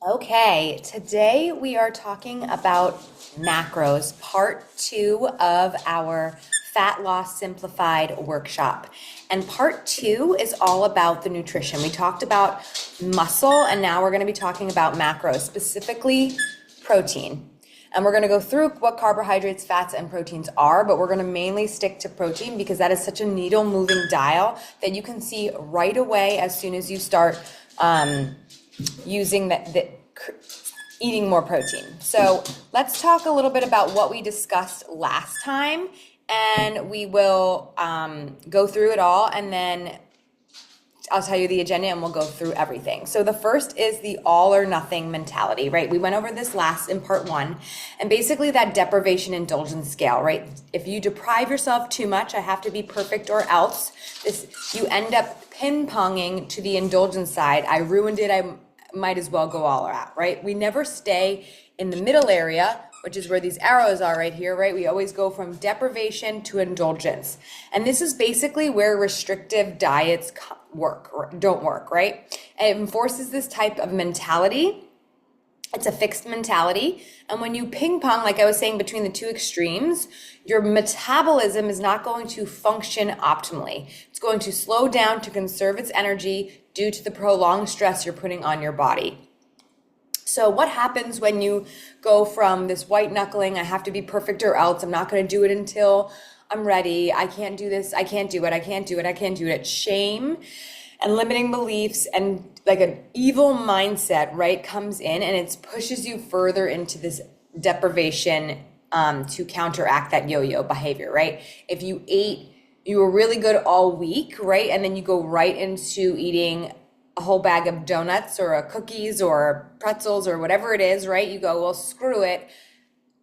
Okay, today we are talking about macros, part two of our Fat Loss Simplified workshop. And part two is all about the nutrition. We talked about muscle, and now we're going to be talking about macros, specifically protein. And we're going to go through what carbohydrates, fats, and proteins are, but we're going to mainly stick to protein because that is such a needle moving dial that you can see right away as soon as you start using eating more protein. So let's talk a little bit about what we discussed last time, and we will go through it all, and then I'll tell you the agenda and we'll go through everything. So the first is the all or nothing mentality, right? We went over this last in part one, and basically that deprivation indulgence scale, right? If you deprive yourself too much, I have to be perfect or else, you end up ping-ponging to the indulgence side. I ruined it, I might as well go all out, right? We never stay in the middle area, which is where these arrows are right here, right? We always go from deprivation to indulgence. And this is basically where restrictive diets work or don't work, right? It enforces this type of mentality. It's a fixed mentality. And when you ping pong, like I was saying, between the two extremes, your metabolism is not going to function optimally. It's going to slow down to conserve its energy due to the prolonged stress you're putting on your body. So what happens when you go from this white knuckling, I have to be perfect or else, I'm not going to do it until I'm ready, I can't do this, I can't do it, I can't do it, I can't do it, shame and limiting beliefs and like an evil mindset, right, comes in and it pushes you further into this deprivation to counteract that yo-yo behavior, right? If you were really good all week, right, and then you go right into eating a whole bag of donuts or cookies or pretzels or whatever it is, right? You go, well, screw it.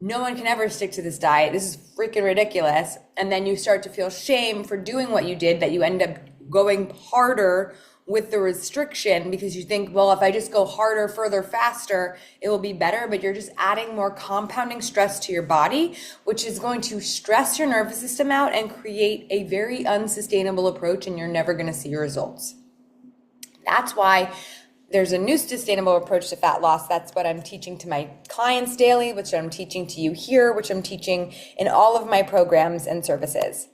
No one can ever stick to this diet. This is freaking ridiculous. And then you start to feel shame for doing what you did, that you end up going harder with the restriction because you think, well, if I just go harder, further, faster, it will be better. But you're just adding more compounding stress to your body, which is going to stress your nervous system out and create a very unsustainable approach, and you're never going to see your results. That's why there's a new sustainable approach to fat loss. That's what I'm teaching to my clients daily, which I'm teaching to you here, which I'm teaching in all of my programs and services.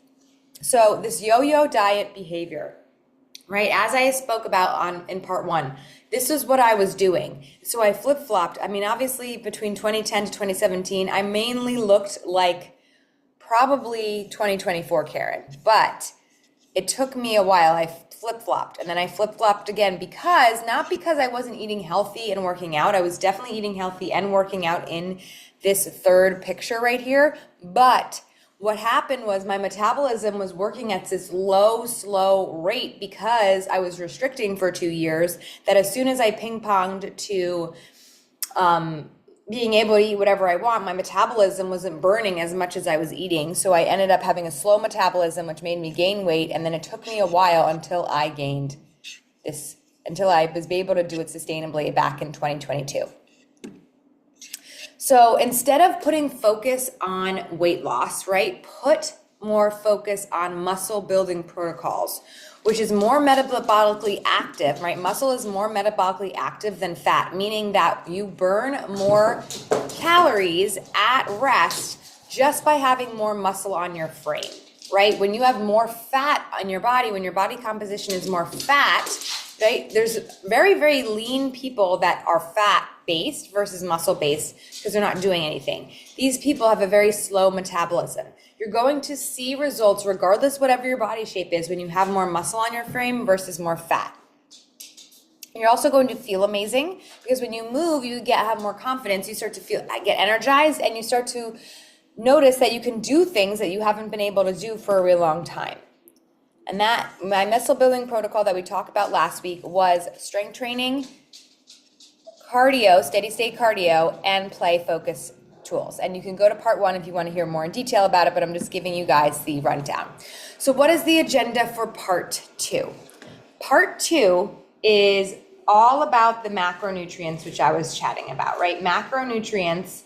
So this yo-yo diet behavior, right? As I spoke about in part one, this is what I was doing. So I flip-flopped. I mean, obviously between 2010 to 2017, I mainly looked like probably 2024 Karen, but it took me a while. I flip-flopped, and then I flip-flopped again not because I wasn't eating healthy and working out. I was definitely eating healthy and working out in this third picture right here. But what happened was my metabolism was working at this low, slow rate because I was restricting for 2 years, that as soon as I ping-ponged to being able to eat whatever I want, my metabolism wasn't burning as much as I was eating. So I ended up having a slow metabolism, which made me gain weight. And then it took me a while until I was able to do it sustainably back in 2022. So instead of putting focus on weight loss, right, put more focus on muscle building protocols, which is more metabolically active, right? Muscle is more metabolically active than fat, meaning that you burn more calories at rest just by having more muscle on your frame, right? When you have more fat on your body, when your body composition is more fat, right? There's very, very lean people that are fat-based versus muscle-based because they're not doing anything. These people have a very slow metabolism. You're going to see results regardless whatever your body shape is when you have more muscle on your frame versus more fat. You're also going to feel amazing because when you move, you have more confidence. You start to get energized, and you start to notice that you can do things that you haven't been able to do for a really long time. And that my muscle building protocol that we talked about last week was strength training, cardio, steady state cardio, and play focus tools. And you can go to part one if you want to hear more in detail about it, but I'm just giving you guys the rundown. So what is the agenda for part two? Part two is all about the macronutrients, which I was chatting about, right? Macronutrients,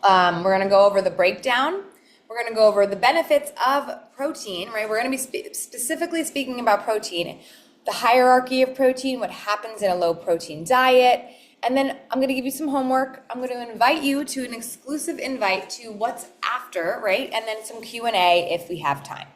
we're going to go over the breakdown. We're going to go over the benefits of protein, right? We're going to be specifically speaking about protein. the hierarchy of protein, what happens in a low protein diet. And then I'm going to give you some homework. I'm going to invite you to an exclusive invite to what's after, right? And then some Q&A if we have time.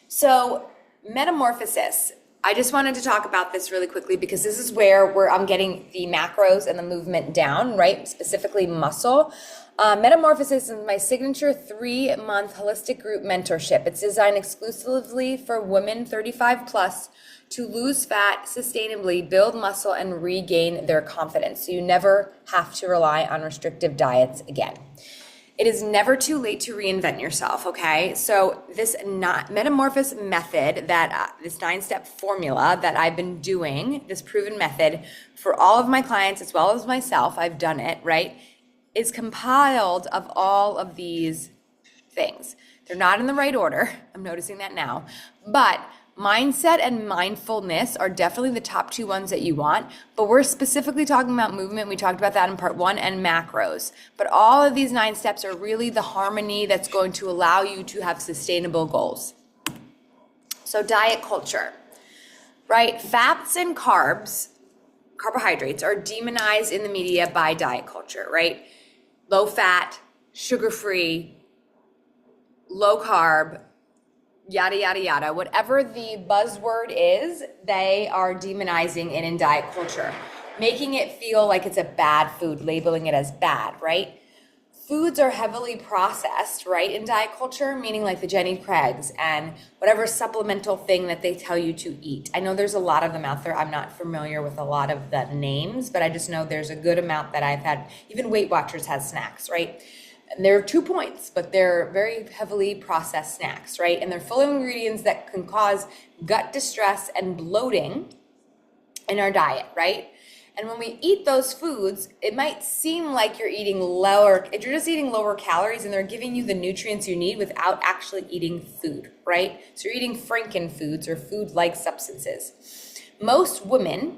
So Metamorphosis, I just wanted to talk about this really quickly because this is where I'm getting the macros and the movement down, right? Specifically muscle. Metamorphosis is my signature 3-month holistic group mentorship. It's designed exclusively for women 35 plus to lose fat sustainably, build muscle, and regain their confidence. So you never have to rely on restrictive diets again. It is never too late to reinvent yourself, okay? So this Metamorphosis method, this 9-step formula that I've been doing, this proven method for all of my clients as well as myself, I've done it, right? Is compiled of all of these things. They're not in the right order. I'm noticing that now. But mindset and mindfulness are definitely the top 2 ones that you want. But we're specifically talking about movement. We talked about that in part 1 and macros. But all of these 9 steps are really the harmony that's going to allow you to have sustainable goals. So diet culture, right? Fats and carbohydrates are demonized in the media by diet culture, right? Low fat, sugar-free, low carb, yada, yada, yada. Whatever the buzzword is, they are demonizing it in diet culture, making it feel like it's a bad food, labeling it as bad, right? Foods are heavily processed, right, in diet culture, meaning like the Jenny Craig's and whatever supplemental thing that they tell you to eat. I know there's a lot of them out there. I'm not familiar with a lot of the names, but I just know there's a good amount that I've had. Even Weight Watchers has snacks, right? And they're 2 points, but they're very heavily processed snacks, right? And they're full of ingredients that can cause gut distress and bloating in our diet, right? And when we eat those foods, it might seem like you're eating lower calories and they're giving you the nutrients you need without actually eating food, right? So you're eating Franken foods or food-like substances. Most women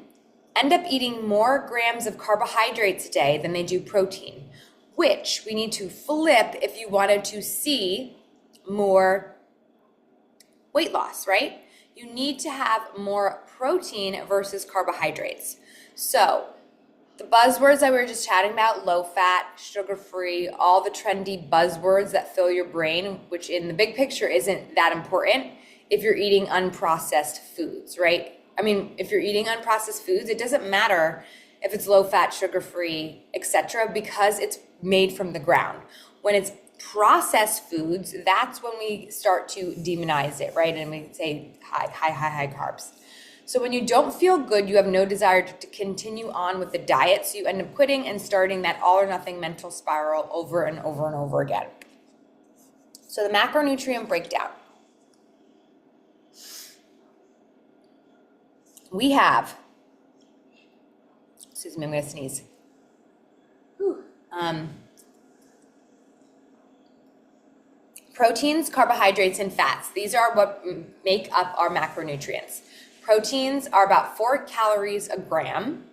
end up eating more grams of carbohydrates a day than they do protein, which we need to flip if you wanted to see more weight loss, right? You need to have more protein versus carbohydrates. So the buzzwords that we were just chatting about, low fat, sugar-free, all the trendy buzzwords that fill your brain, which in the big picture isn't that important if you're eating unprocessed foods, right? I mean, if you're eating unprocessed foods, it doesn't matter if it's low fat, sugar-free, etc., because it's made from the ground. When it's processed foods, that's when we start to demonize it, right? And we say high carbs. So when you don't feel good, you have no desire to continue on with the diet, so you end up quitting and starting that all or nothing mental spiral over and over and over again. So the macronutrient breakdown. We have, excuse me, I'm going to sneeze. Proteins, carbohydrates, and fats. These are what make up our macronutrients. Proteins are about 4 calories a gram.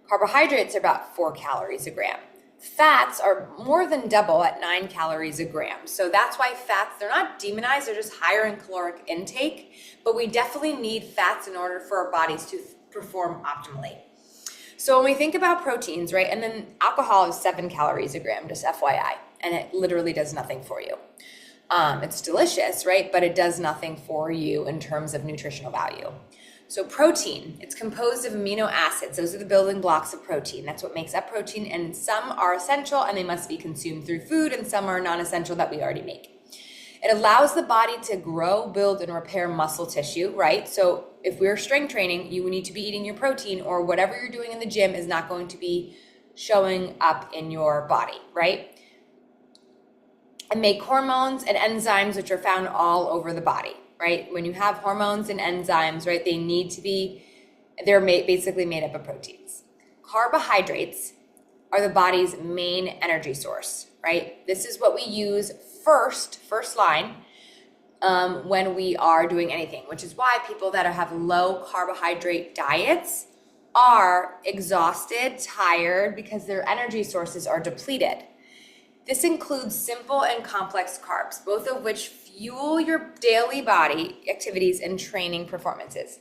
Carbohydrates are about 4 calories a gram. Fats are more than double at 9 calories a gram. So that's why fats, they're not demonized, they're just higher in caloric intake, but we definitely need fats in order for our bodies to perform optimally. So when we think about proteins, right, and then alcohol is 7 calories a gram, just FYI, and it literally does nothing for you. It's delicious, right, but it does nothing for you in terms of nutritional value. So protein, it's composed of amino acids. Those are the building blocks of protein. That's what makes up protein, and some are essential and they must be consumed through food, and some are non-essential that we already make. It allows the body to grow, build, and repair muscle tissue, right? So if we're strength training, you need to be eating your protein, or whatever you're doing in the gym is not going to be showing up in your body, right? And make hormones and enzymes, which are found all over the body, right? When you have hormones and enzymes, right, they're basically made up of proteins. Carbohydrates are the body's main energy source, right? This is what we use first line, when we are doing anything, which is why people that have low carbohydrate diets are exhausted, tired, because their energy sources are depleted. This includes simple and complex carbs, both of which fuel your daily body activities and training performances.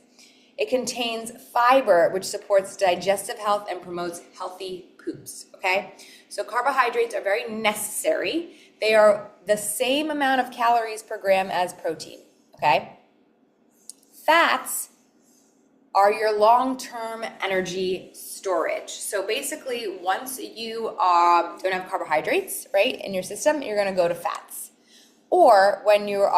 It contains fiber, which supports digestive health and promotes healthy poops, okay? So carbohydrates are very necessary. They are the same amount of calories per gram as protein, okay? Fats are your long-term energy storage. So basically, once you don't have carbohydrates, right, in your system, you're gonna go to fats. Or when you're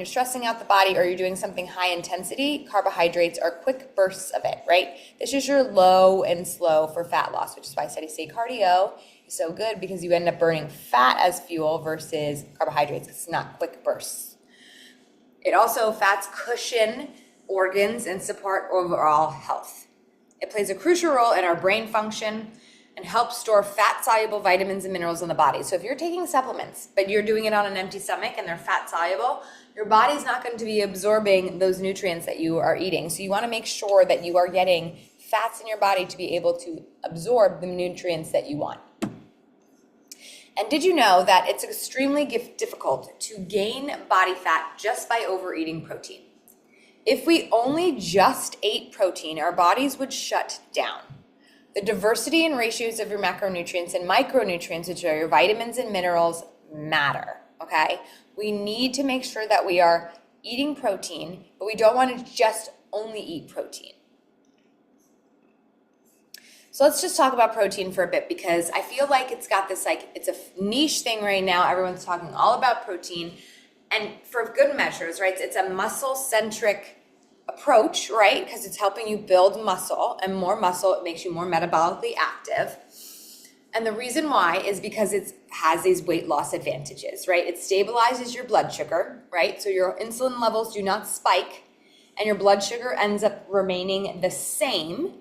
stressing out the body or you're doing something high intensity, carbohydrates are quick bursts of it, right? This is your low and slow for fat loss, which is why steady state cardio is so good, because you end up burning fat as fuel versus carbohydrates. It's not quick bursts. Fats cushion organs and support overall health. It plays a crucial role in our brain function and helps store fat-soluble vitamins and minerals in the body. So if you're taking supplements, but you're doing it on an empty stomach and they're fat-soluble, your body's not going to be absorbing those nutrients that you are eating. So you want to make sure that you are getting fats in your body to be able to absorb the nutrients that you want. And did you know that it's extremely difficult to gain body fat just by overeating protein? If we only just ate protein, our bodies would shut down. The diversity and ratios of your macronutrients and micronutrients, which are your vitamins and minerals, matter, okay? We need to make sure that we are eating protein, but we don't want to just only eat protein. So let's just talk about protein for a bit, because I feel like it's got this, it's a niche thing right now. Everyone's talking all about protein, and for good measures, right? It's a muscle-centric approach, right? Because it's helping you build muscle, and more muscle, it makes you more metabolically active. And the reason why is because it has these weight loss advantages, right? It stabilizes your blood sugar, right? So your insulin levels do not spike, and your blood sugar ends up remaining the same,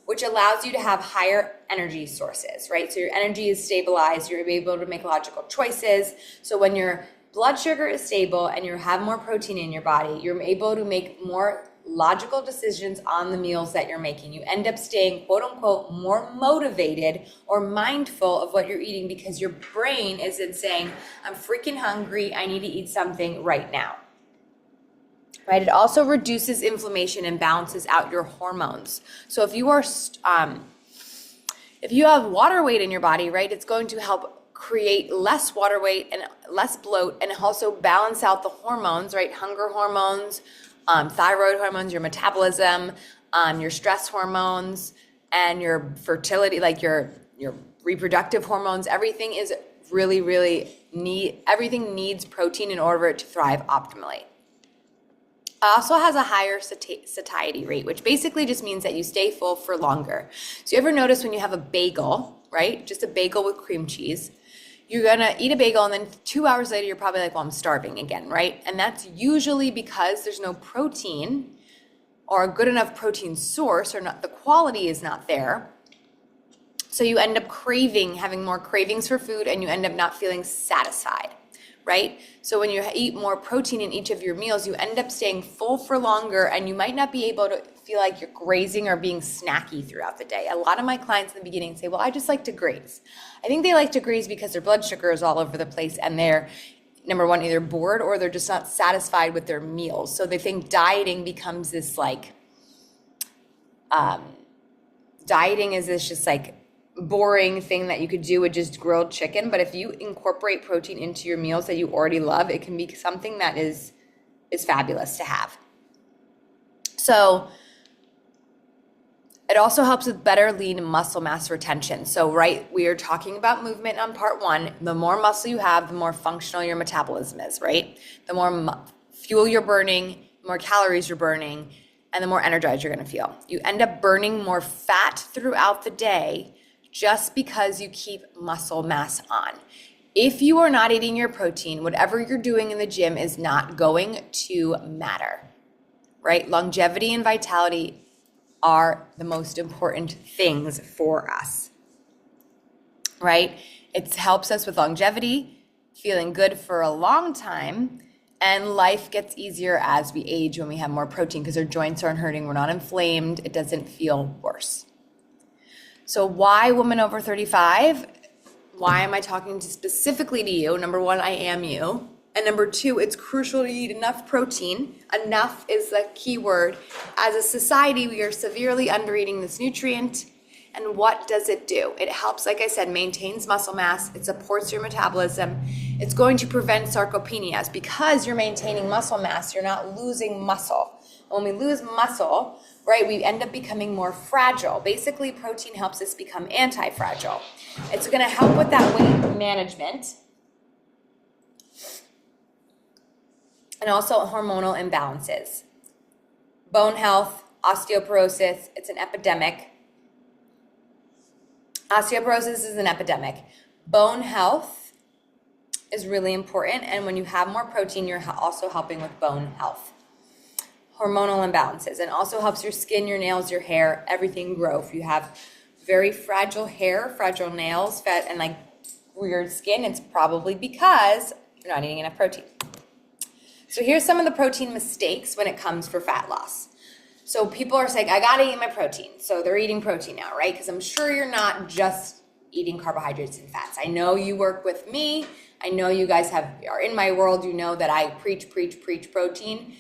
which allows you to have higher energy sources, right? So your energy is stabilized, you're able to make logical choices. So when your blood sugar is stable and you have more protein in your body, you're able to make more logical decisions on the meals that you're making. You end up staying, quote unquote, more motivated or mindful of what you're eating, because your brain isn't saying, I'm freaking hungry, I need to eat something right now. Right? It also reduces inflammation and balances out your hormones. So if you have water weight in your body, right, it's going to help create less water weight and less bloat, and also balance out the hormones, right? Hunger hormones, thyroid hormones, your metabolism, your stress hormones, and your fertility, like your reproductive hormones. Everything is everything needs protein in order to thrive optimally. It also has a higher satiety rate, which basically just means that you stay full for longer. So you ever notice when you have a bagel, right? Just a bagel with cream cheese, you're gonna eat a bagel, and then 2 hours later, you're probably like, well, I'm starving again, right? And that's usually because there's no protein or a good enough protein source, or not, the quality is not there. So you end up having more cravings for food, and you end up not feeling satisfied, right? So when you eat more protein in each of your meals, you end up staying full for longer, and you might not be able to feel like you're grazing or being snacky throughout the day. A lot of my clients in the beginning say, well, I just like to graze. I think they like to graze because their blood sugar is all over the place, and they're, number one, either bored or they're just not satisfied with their meals. So they think dieting becomes this dieting is this just boring thing that you could do with just grilled chicken. But if you incorporate protein into your meals that you already love, it can be something that is fabulous to have. So it also helps with better lean muscle mass retention. So, right, we are talking about movement on part one. The more muscle you have, the more functional your metabolism is, right? The more fuel you're burning, the more calories you're burning, and the more energized you're going to feel. You end up burning more fat throughout the day just because you keep muscle mass on. If you are not eating your protein, whatever you're doing in the gym is not going to matter, right? Longevity and vitality are the most important things for us, right? It helps us with longevity, feeling good for a long time, and life gets easier as we age when we have more protein, because our joints aren't hurting, we're not inflamed, it doesn't feel worse. So why women over 35? Why am I talking specifically to you? Number one, I am you. And number two, it's crucial to eat enough protein. Enough is the key word. As a society, we are severely undereating this nutrient. And what does it do? It helps, like I said, maintains muscle mass. It supports your metabolism. It's going to prevent sarcopenias. Because you're maintaining muscle mass, you're not losing muscle. When we lose muscle, right, we end up becoming more fragile. Basically, protein helps us become anti-fragile. It's going to help with that weight management and also hormonal imbalances. Bone health, osteoporosis, it's an epidemic. Osteoporosis is an epidemic. Bone health is really important, and when you have more protein, you're also helping with bone health. Hormonal imbalances, and also helps your skin, your nails, your hair, everything grow. If you have very fragile hair, fragile nails, fat, and like weird skin, it's probably because you're not eating enough protein. So here's some of the protein mistakes when it comes for fat loss. So people are saying, I gotta eat my protein. So they're eating protein now, right? Because I'm sure you're not just eating carbohydrates and fats. I know you work with me. I know you guys are in my world. You know that I preach protein.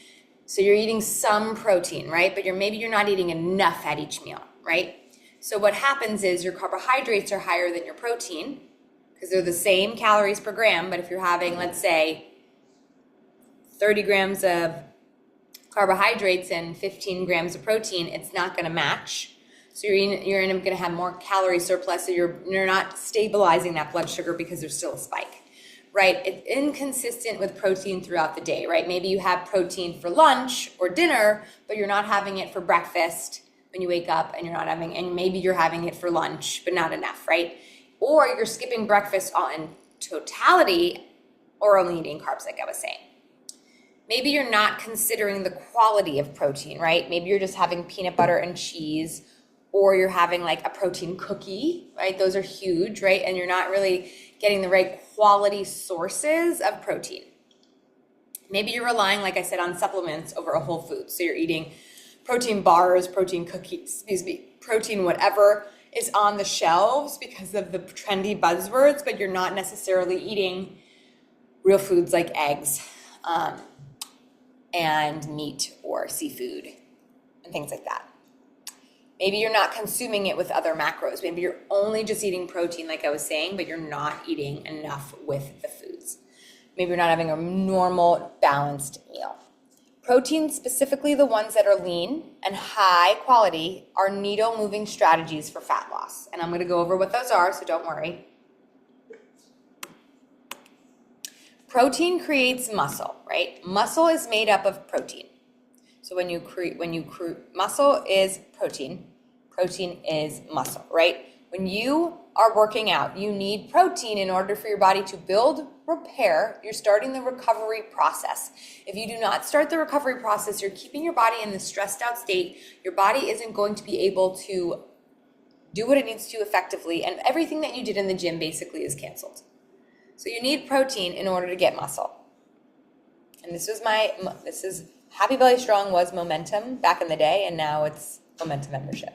So you're eating some protein, right? But maybe you're not eating enough at each meal, right? So what happens is your carbohydrates are higher than your protein because they're the same calories per gram. But if you're having, let's say, 30 grams of carbohydrates and 15 grams of protein, it's not going to match. So you're going to have more calorie surplus. So you're not stabilizing that blood sugar because there's still a spike, right? It's inconsistent with protein throughout the day, right? Maybe you have protein for lunch or dinner, but you're not having it for breakfast when you wake up, and maybe you're having it for lunch, but not enough, right? Or you're skipping breakfast in totality or only eating carbs, like I was saying. Maybe you're not considering the quality of protein, right? Maybe you're just having peanut butter and cheese, or you're having like a protein cookie, right? Those are huge, right? And you're not really getting the right quality sources of protein. Maybe you're relying, like I said, on supplements over a whole food. So you're eating protein bars, protein cookies, protein whatever is on the shelves because of the trendy buzzwords, but you're not necessarily eating real foods like eggs, and meat or seafood and things like that. Maybe you're not consuming it with other macros. Maybe you're only just eating protein, like I was saying, but you're not eating enough with the foods. Maybe you're not having a normal, balanced meal. Protein, specifically the ones that are lean and high quality, are needle-moving strategies for fat loss. And I'm going to go over what those are, so don't worry. Protein creates muscle, right? Muscle is made up of protein. So muscle is protein. Protein is muscle, right? When you are working out, you need protein in order for your body to build, repair. You're starting the recovery process. If you do not start the recovery process, you're keeping your body in this stressed out state. Your body isn't going to be able to do what it needs to effectively, and everything that you did in the gym basically is canceled. So you need protein in order to get muscle. And this is Happy Belly Strong was Momentum back in the day, and now it's Momentum Membership.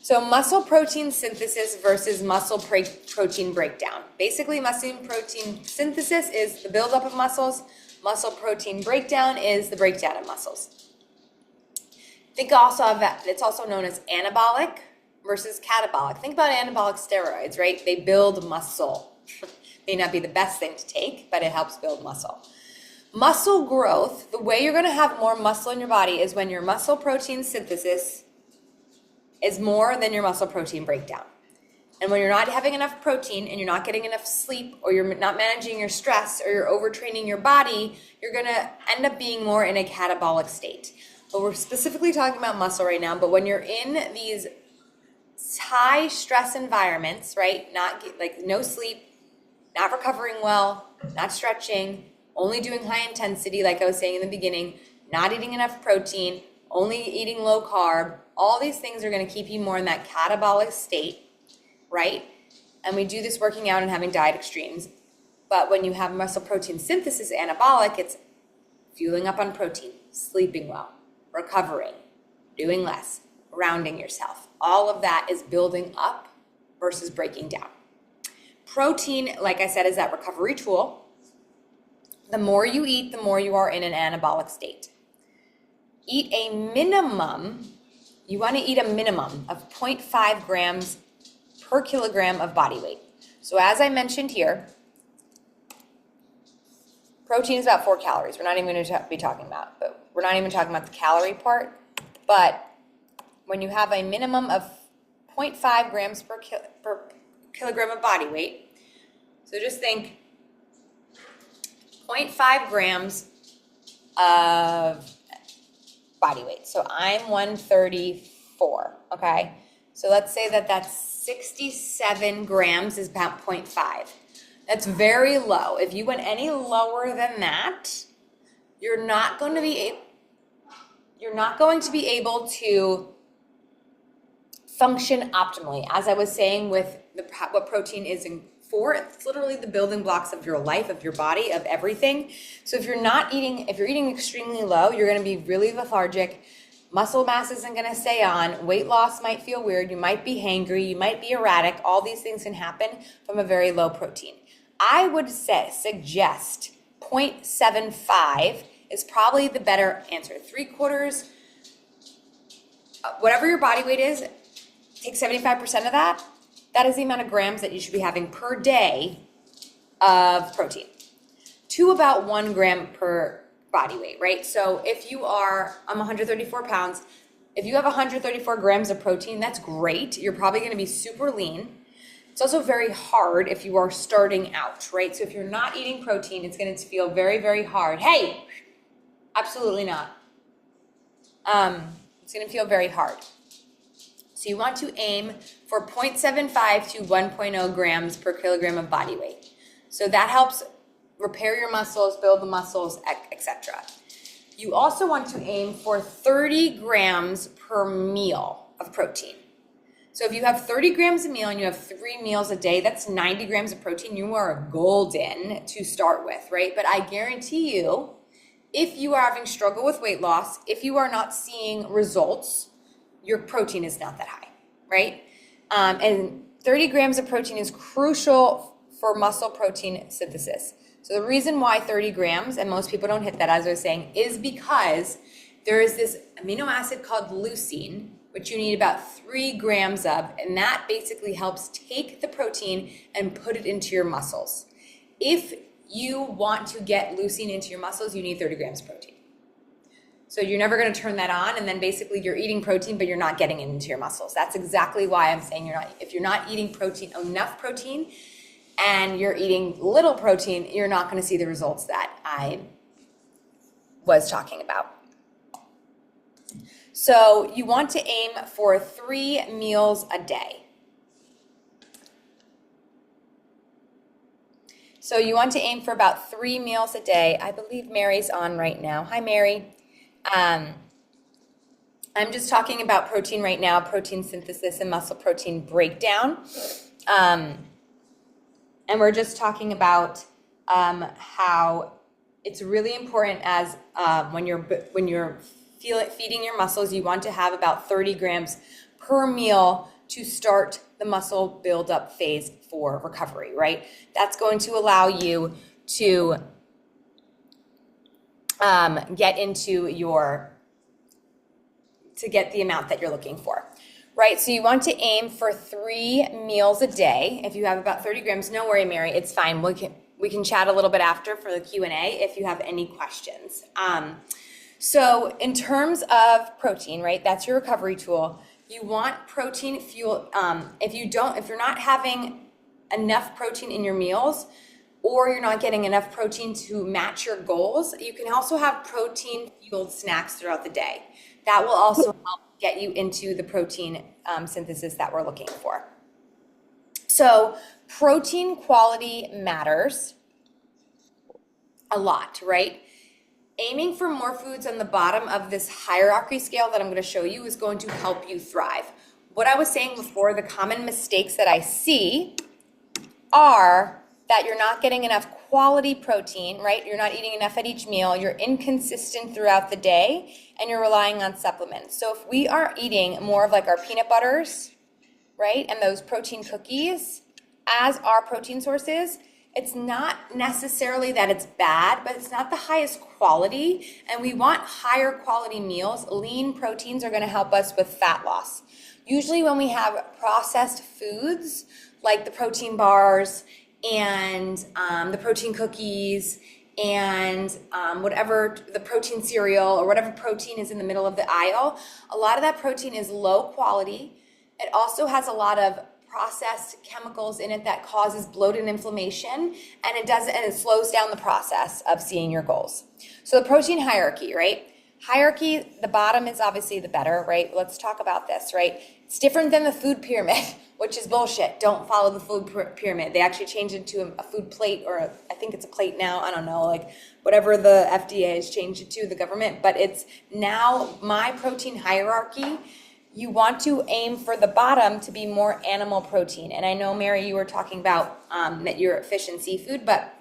So muscle protein synthesis versus muscle protein breakdown. Basically, muscle protein synthesis is the buildup of muscles. Muscle protein breakdown is the breakdown of muscles. Think also of that. It's also known as anabolic versus catabolic. Think about anabolic steroids, right? They build muscle. May not be the best thing to take, but it helps build muscle. Muscle growth, the way you're going to have more muscle in your body is when your muscle protein synthesis is more than your muscle protein breakdown. And when you're not having enough protein and you're not getting enough sleep, or you're not managing your stress, or you're overtraining your body, you're going to end up being more in a catabolic state. But we're specifically talking about muscle right now, but when you're in these high stress environments, right? No sleep, not recovering well, not stretching, only doing high intensity, like I was saying in the beginning, not eating enough protein, only eating low carb, all these things are going to keep you more in that catabolic state, right? And we do this working out and having diet extremes. But when you have muscle protein synthesis anabolic, it's fueling up on protein, sleeping well, recovering, doing less, grounding yourself. All of that is building up versus breaking down. Protein, like I said, is that recovery tool The more you eat, the more you are in an anabolic state. Eat a minimum, you want to eat a minimum of 0.5 grams per kilogram of body weight. So as I mentioned here, protein is about 4 calories. We're not even going to be talking about, but we're not even talking about the calorie part. But when you have a minimum of 0.5 grams per kilogram of body weight, so just think 0.5 grams of body weight. So I'm 134, okay? So let's say that that's 67 grams is about 0.5. That's very low. If you went any lower than that, you're not going to be able to function optimally. As I was saying with what protein is for, it's literally the building blocks of your life, of your body, of everything. So if you're eating extremely low, you're going to be really lethargic. Muscle mass isn't going to stay on. Weight loss might feel weird. You might be hangry. You might be erratic. All these things can happen from a very low protein. I would suggest 0.75 is probably the better answer. 3/4, whatever your body weight is, take 75% of that. That is the amount of grams that you should be having per day of protein, to about 1 gram per body weight, right? So if I'm 134 pounds, if you have 134 grams of protein, that's great. You're probably going to be super lean. It's also very hard if you are starting out, right? So if you're not eating protein, it's going to feel very, very hard. Hey, absolutely not. It's going to feel very hard. So you want to aim for 0.75 to 1.0 grams per kilogram of body weight. So that helps repair your muscles, build the muscles, etc. You also want to aim for 30 grams per meal of protein. So if you have 30 grams a meal and you have 3 meals a day, that's 90 grams of protein. You are golden to start with, right? But I guarantee you, if you are having struggle with weight loss, if you are not seeing results, your protein is not that high, right? And 30 grams of protein is crucial for muscle protein synthesis. So the reason why 30 grams, and most people don't hit that, as I was saying, is because there is this amino acid called leucine, which you need about 3 grams of, and that basically helps take the protein and put it into your muscles. If you want to get leucine into your muscles, you need 30 grams of protein. So you're never going to turn that on, and then basically you're eating protein, but you're not getting it into your muscles. That's exactly why I'm saying if you're not eating enough protein, and you're eating little protein, you're not going to see the results that I was talking about. So you want to aim for 3 meals a day. So you want to aim for about 3 meals a day. I believe Mary's on right now. Hi, Mary. I'm just talking about protein right now, protein synthesis and muscle protein breakdown. And we're just talking about how it's really important as when you're feeding your muscles, you want to have about 30 grams per meal to start the muscle build-up phase for recovery, right? That's going to allow you to get the amount that you're looking for, right? So you want to aim for 3 meals a day. If you have about 30 grams, no worry, Mary, it's fine. We can chat a little bit after for the Q&A if you have any questions. So in terms of protein, right, that's your recovery tool. You want protein fuel. If you're not having enough protein in your meals, or you're not getting enough protein to match your goals, you can also have protein-fueled snacks throughout the day. That will also help get you into the protein synthesis that we're looking for. So protein quality matters a lot, right? Aiming for more foods on the bottom of this hierarchy scale that I'm going to show you is going to help you thrive. What I was saying before, the common mistakes that I see are that you're not getting enough quality protein, right? You're not eating enough at each meal. You're inconsistent throughout the day, and you're relying on supplements. So if we are eating more of like our peanut butters, right, and those protein cookies as our protein sources, It's not necessarily that it's bad, but it's not the highest quality, and we want higher quality meals. Lean proteins are gonna help us with fat loss. Usually when we have processed foods, like the protein bars and the protein cookies and whatever the protein cereal or whatever protein is in the middle of the aisle, a lot of that protein is low quality. It also has a lot of processed chemicals in it that causes bloat and inflammation, and it slows down the process of seeing your goals. So the protein hierarchy, right? Hierarchy, the bottom is obviously the better, right? Let's talk about this, right? It's different than the food pyramid, which is bullshit. Don't follow the food pyramid. They actually changed it to a food plate, or I think it's a plate now. I don't know, like whatever the FDA has changed it to, the government. But it's now my protein hierarchy. You want to aim for the bottom to be more animal protein. And I know, Mary, you were talking about that you're at fish and seafood, but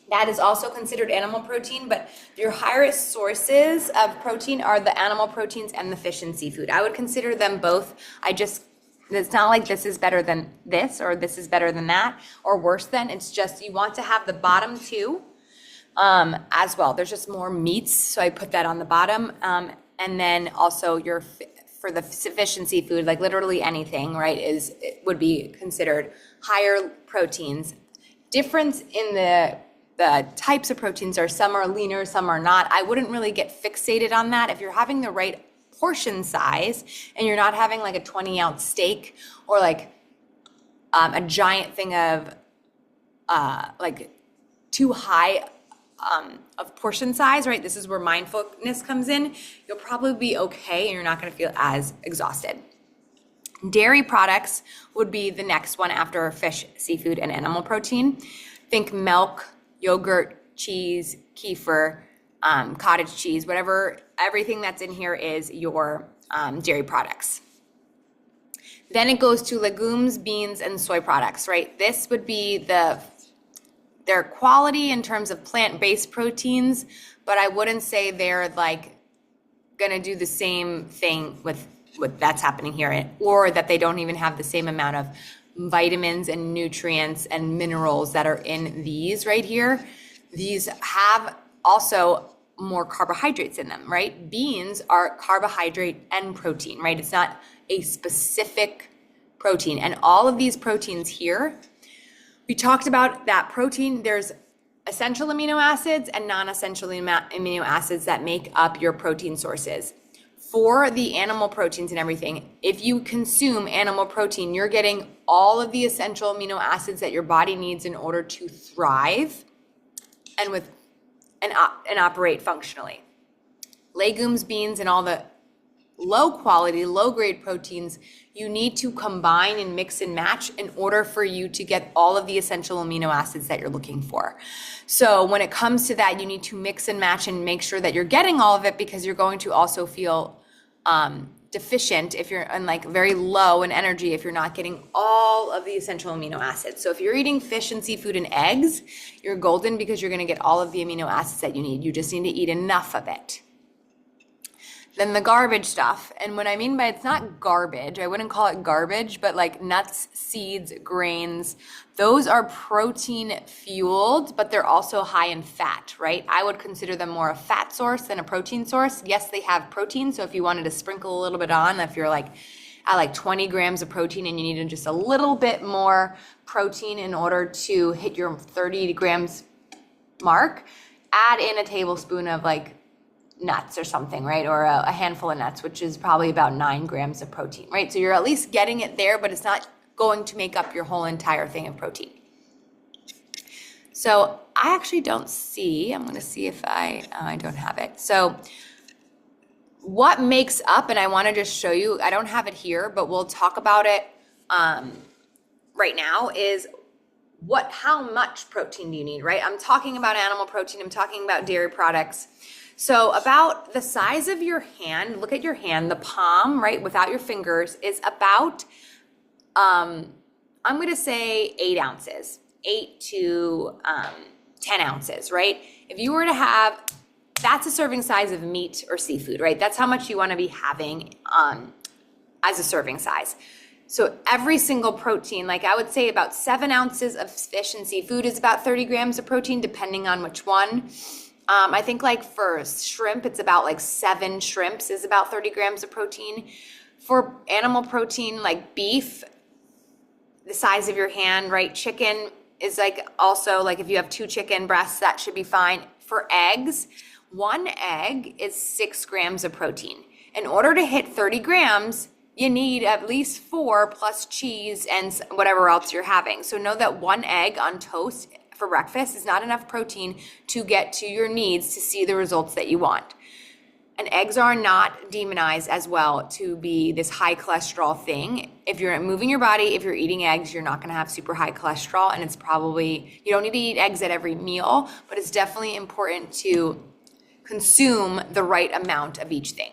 that is also considered animal protein. But your highest sources of protein are the animal proteins and the fish and seafood. I would consider them both. It's not like this is better than this or this is better than that or worse than. It's just you want to have the bottom two as well. There's just more meats, so I put that on the bottom. And then also for the fish and seafood, like literally anything, right, would be considered higher proteins. Difference in the types of proteins are some are leaner, some are not. I wouldn't really get fixated on that. If you're having the right portion size and you're not having like a 20-ounce steak or like a giant thing of like too high of portion size, right? This is where mindfulness comes in. You'll probably be okay and you're not going to feel as exhausted. Dairy products would be the next one after fish, seafood, and animal protein. Think milk, yogurt, cheese, kefir, cottage cheese, whatever, everything that's in here is your dairy products. Then it goes to legumes, beans, and soy products, right? This would be their quality in terms of plant-based proteins, but I wouldn't say they're like gonna do the same thing with that's happening here, or that they don't even have the same amount of vitamins and nutrients and minerals that are in these right here. These have also more carbohydrates in them, right? Beans are carbohydrate and protein, right? It's not a specific protein. And all of these proteins here, we talked about that protein, there's essential amino acids and non-essential amino acids that make up your protein sources. For the animal proteins and everything, if you consume animal protein, you're getting all of the essential amino acids that your body needs in order to thrive and operate functionally. Legumes, beans, and all the low quality, low grade proteins, you need to combine and mix and match in order for you to get all of the essential amino acids that you're looking for. So when it comes to that, you need to mix and match and make sure that you're getting all of it, because you're going to also feel deficient if you're like very low in energy if you're not getting all of the essential amino acids. So if you're eating fish and seafood and eggs, you're golden because you're going to get all of the amino acids that you need. You just need to eat enough of it. Then the garbage stuff, and what I mean by it's not garbage, I wouldn't call it garbage, but like nuts, seeds, grains, those are protein fueled, but they're also high in fat, right? I would consider them more a fat source than a protein source. Yes, they have protein, so if you wanted to sprinkle a little bit on, if you're like at like 20 grams of protein and you needed just a little bit more protein in order to hit your 30 grams mark, add in a tablespoon of like nuts or something, right? Or a handful of nuts, which is probably about 9 grams of protein, right? So you're at least getting it there, but it's not going to make up your whole entire thing of protein. So I actually don't see, I'm going to see if I don't have it. So what makes up, and I want to just show you, I don't have it here, but we'll talk about it right now, is how much protein do you need, right? I'm talking about animal protein, I'm talking about dairy products. So about the size of your hand, look at your hand, the palm, right, without your fingers, is about, I'm going to say 8 ounces, 8 to 10 ounces, right? If you were to have, that's a serving size of meat or seafood, right? That's how much you want to be having as a serving size. So every single protein, like I would say about 7 ounces of fish and seafood is about 30 grams of protein, depending on which one. I think like for shrimp, it's about like 7 shrimps is about 30 grams of protein. For animal protein, like beef, the size of your hand, right? Chicken is like also like if you have 2 chicken breasts, that should be fine. For eggs, 1 egg is 6 grams of protein. In order to hit 30 grams, you need at least 4 plus cheese and whatever else you're having. So know that 1 egg on toast for breakfast is not enough protein to get to your needs to see the results that you want. And eggs are not demonized as well to be this high cholesterol thing. If you're moving your body, if you're eating eggs, you're not gonna have super high cholesterol, and it's probably, you don't need to eat eggs at every meal, but it's definitely important to consume the right amount of each thing.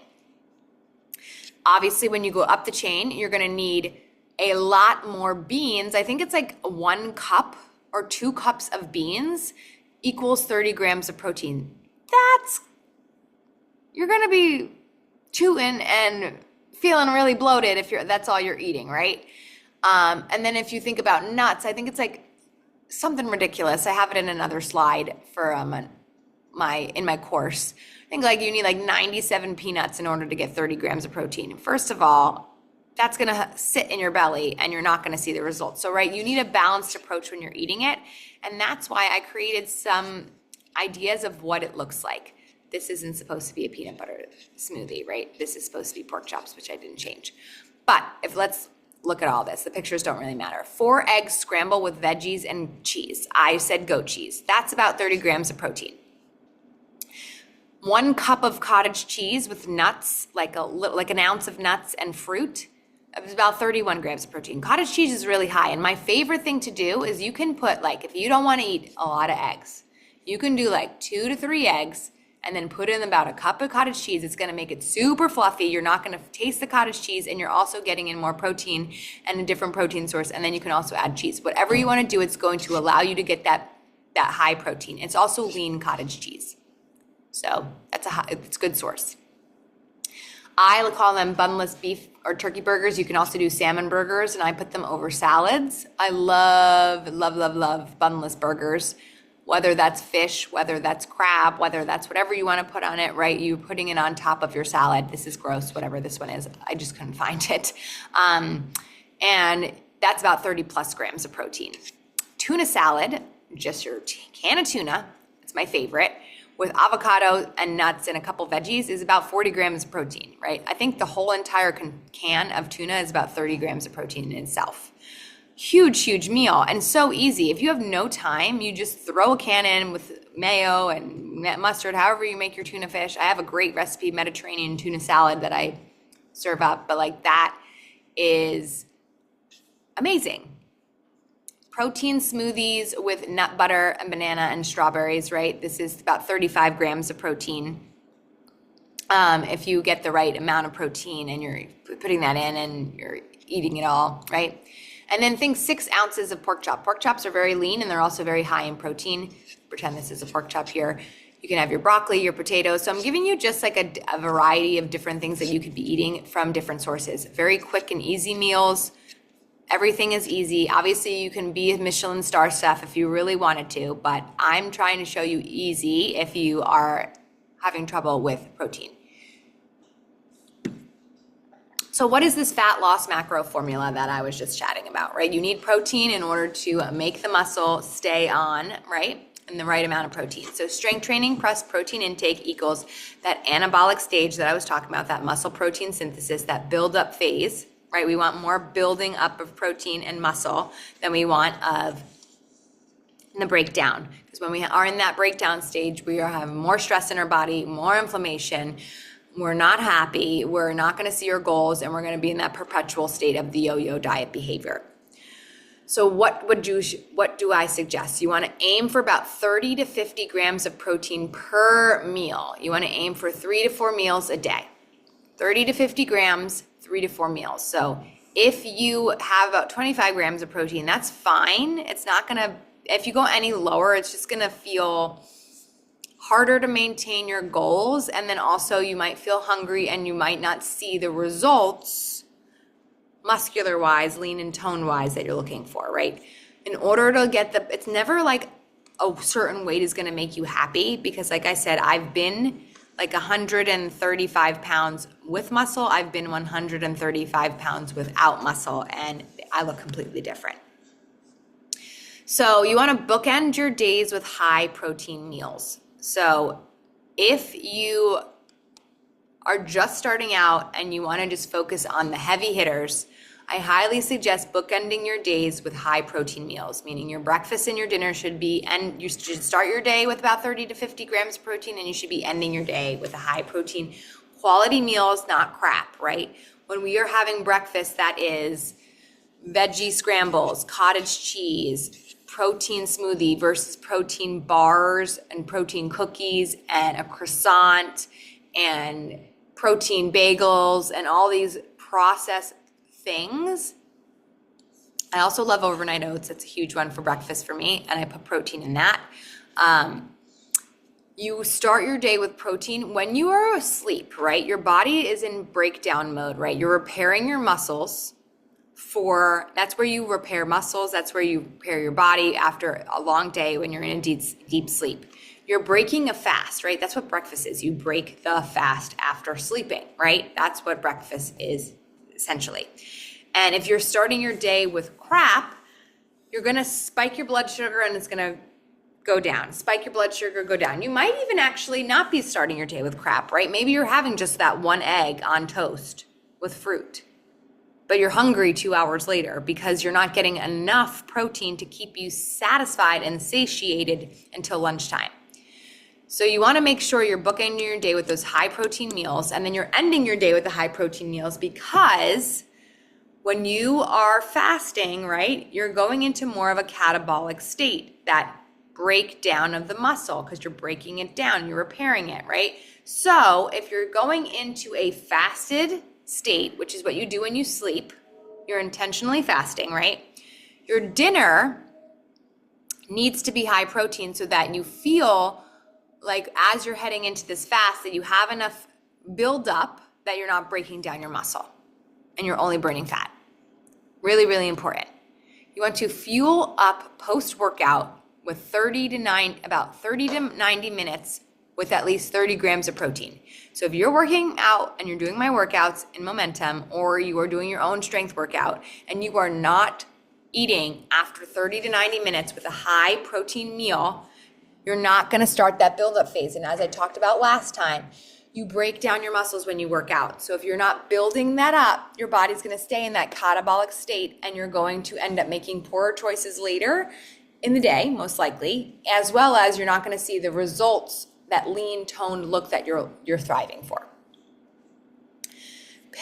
Obviously, when you go up the chain, you're gonna need a lot more beans. I think it's like 1 cup or 2 cups of beans equals 30 grams of protein. You're gonna be chewing and feeling really bloated if that's all you're eating, right? And then if you think about nuts, I think it's like something ridiculous. I have it in another slide for in my course. I think like you need like 97 peanuts in order to get 30 grams of protein. First of all, that's gonna sit in your belly and you're not gonna see the results. So, right, you need a balanced approach when you're eating it. And that's why I created some ideas of what it looks like. This isn't supposed to be a peanut butter smoothie, right? This is supposed to be pork chops, which I didn't change. But let's look at all this. The pictures don't really matter. 4 eggs scrambled with veggies and cheese. I said goat cheese. That's about 30 grams of protein. 1 cup of cottage cheese with nuts, like an ounce of nuts and fruit. It's about 31 grams of protein. Cottage cheese is really high. And my favorite thing to do is you can put like, if you don't want to eat a lot of eggs, you can do like 2 to 3 eggs and then put in about a cup of cottage cheese. It's gonna make it super fluffy. You're not gonna taste the cottage cheese, and you're also getting in more protein and a different protein source. And then you can also add cheese. Whatever you wanna do, it's going to allow you to get that high protein. It's also lean cottage cheese. So it's a good source. I call them bunless beef or turkey burgers. You can also do salmon burgers, and I put them over salads. I love, love, love, love bunless burgers. Whether that's fish, whether that's crab, whether that's whatever you want to put on it, right? You're putting it on top of your salad. This is gross, whatever this one is. I just couldn't find it. And that's about 30 plus grams of protein. Tuna salad, just your can of tuna, it's my favorite, with avocado and nuts and a couple veggies is about 40 grams of protein, right? I think the whole entire can of tuna is about 30 grams of protein in itself. Huge, huge meal, and so easy. If you have no time, you just throw a can in with mayo and mustard, however you make your tuna fish. I have a great recipe, Mediterranean tuna salad, that I serve up, but like that is amazing. Protein smoothies with nut butter and banana and strawberries, right? This is about 35 grams of protein. If you get the right amount of protein and you're putting that in and you're eating it all, right? And then think 6 ounces of pork chop. Pork chops are very lean and they're also very high in protein. Pretend this is a pork chop here. You can have your broccoli, your potatoes. So I'm giving you just like a variety of different things that you could be eating from different sources. Very quick and easy meals. Everything is easy. Obviously, you can be a Michelin star chef if you really wanted to, but I'm trying to show you easy if you are having trouble with protein. So what is this fat loss macro formula that I was just chatting about, right? You need protein in order to make the muscle stay on, right? And the right amount of protein. So strength training plus protein intake equals that anabolic stage that I was talking about, that muscle protein synthesis, that build up phase, right? We want more building up of protein and muscle than we want of the breakdown. Because when we are in that breakdown stage, we are having more stress in our body, more inflammation. We're not happy, we're not gonna see our goals, and we're gonna be in that perpetual state of the yo-yo diet behavior. So what do I suggest? You wanna aim for about 30 to 50 grams of protein per meal. You wanna aim for 3 to 4 meals a day. 30 to 50 grams, 3 to 4 meals. So if you have about 25 grams of protein, that's fine. It's not gonna, if you go any lower, it's just gonna feel harder to maintain your goals, and then also you might feel hungry and you might not see the results muscular wise, lean and tone wise that you're looking for, right? In order to get it's never like a certain weight is going to make you happy, because like I said, I've been like 135 pounds with muscle. I've been 135 pounds without muscle, and I look completely different. So you want to bookend your days with high protein meals. So if you are just starting out and you want to just focus on the heavy hitters, I highly suggest bookending your days with high protein meals, meaning your breakfast and your dinner should be, and you should start your day with about 30 to 50 grams of protein, and you should be ending your day with a high protein quality meals, not crap, right? When we are having breakfast, that is veggie scrambles, cottage cheese, protein smoothie versus protein bars and protein cookies and a croissant and protein bagels and all these processed things. I also love overnight oats. It's a huge one for breakfast for me, and I put protein in that. You start your day with protein when you are asleep, right? Your body is in breakdown mode, right? You're repairing your muscles. That's where you repair muscles. That's where you repair your body after a long day when you're in a deep sleep. You're breaking a fast, right? That's what breakfast is. You break the fast after sleeping, right? That's what breakfast is essentially. And if you're starting your day with crap, you're going to spike your blood sugar and it's going to go down. Spike your blood sugar, go down. You might even actually not be starting your day with crap, right? Maybe you're having just that one egg on toast with fruit, but you're hungry 2 hours later because you're not getting enough protein to keep you satisfied and satiated until lunchtime. So you want to make sure you're bookending your day with those high protein meals, and then you're ending your day with the high protein meals, because when you are fasting, right, you're going into more of a catabolic state, that breakdown of the muscle, because you're breaking it down, you're repairing it, right? So if you're going into a fasted state, which is what you do when you sleep, you're intentionally fasting, right? Your dinner needs to be high protein so that you feel like as you're heading into this fast that you have enough build up that you're not breaking down your muscle and you're only burning fat. Really, really important. You want to fuel up post-workout with about 30 to 90 minutes with at least 30 grams of protein. So if you're working out and you're doing my workouts in Momentum, or you are doing your own strength workout and you are not eating after 30 to 90 minutes with a high protein meal, you're not going to start that buildup phase. And as I talked about last time, you break down your muscles when you work out. So if you're not building that up, your body's going to stay in that catabolic state, and you're going to end up making poorer choices later in the day, most likely, as well as you're not going to see the results, that lean toned look that you're thriving for.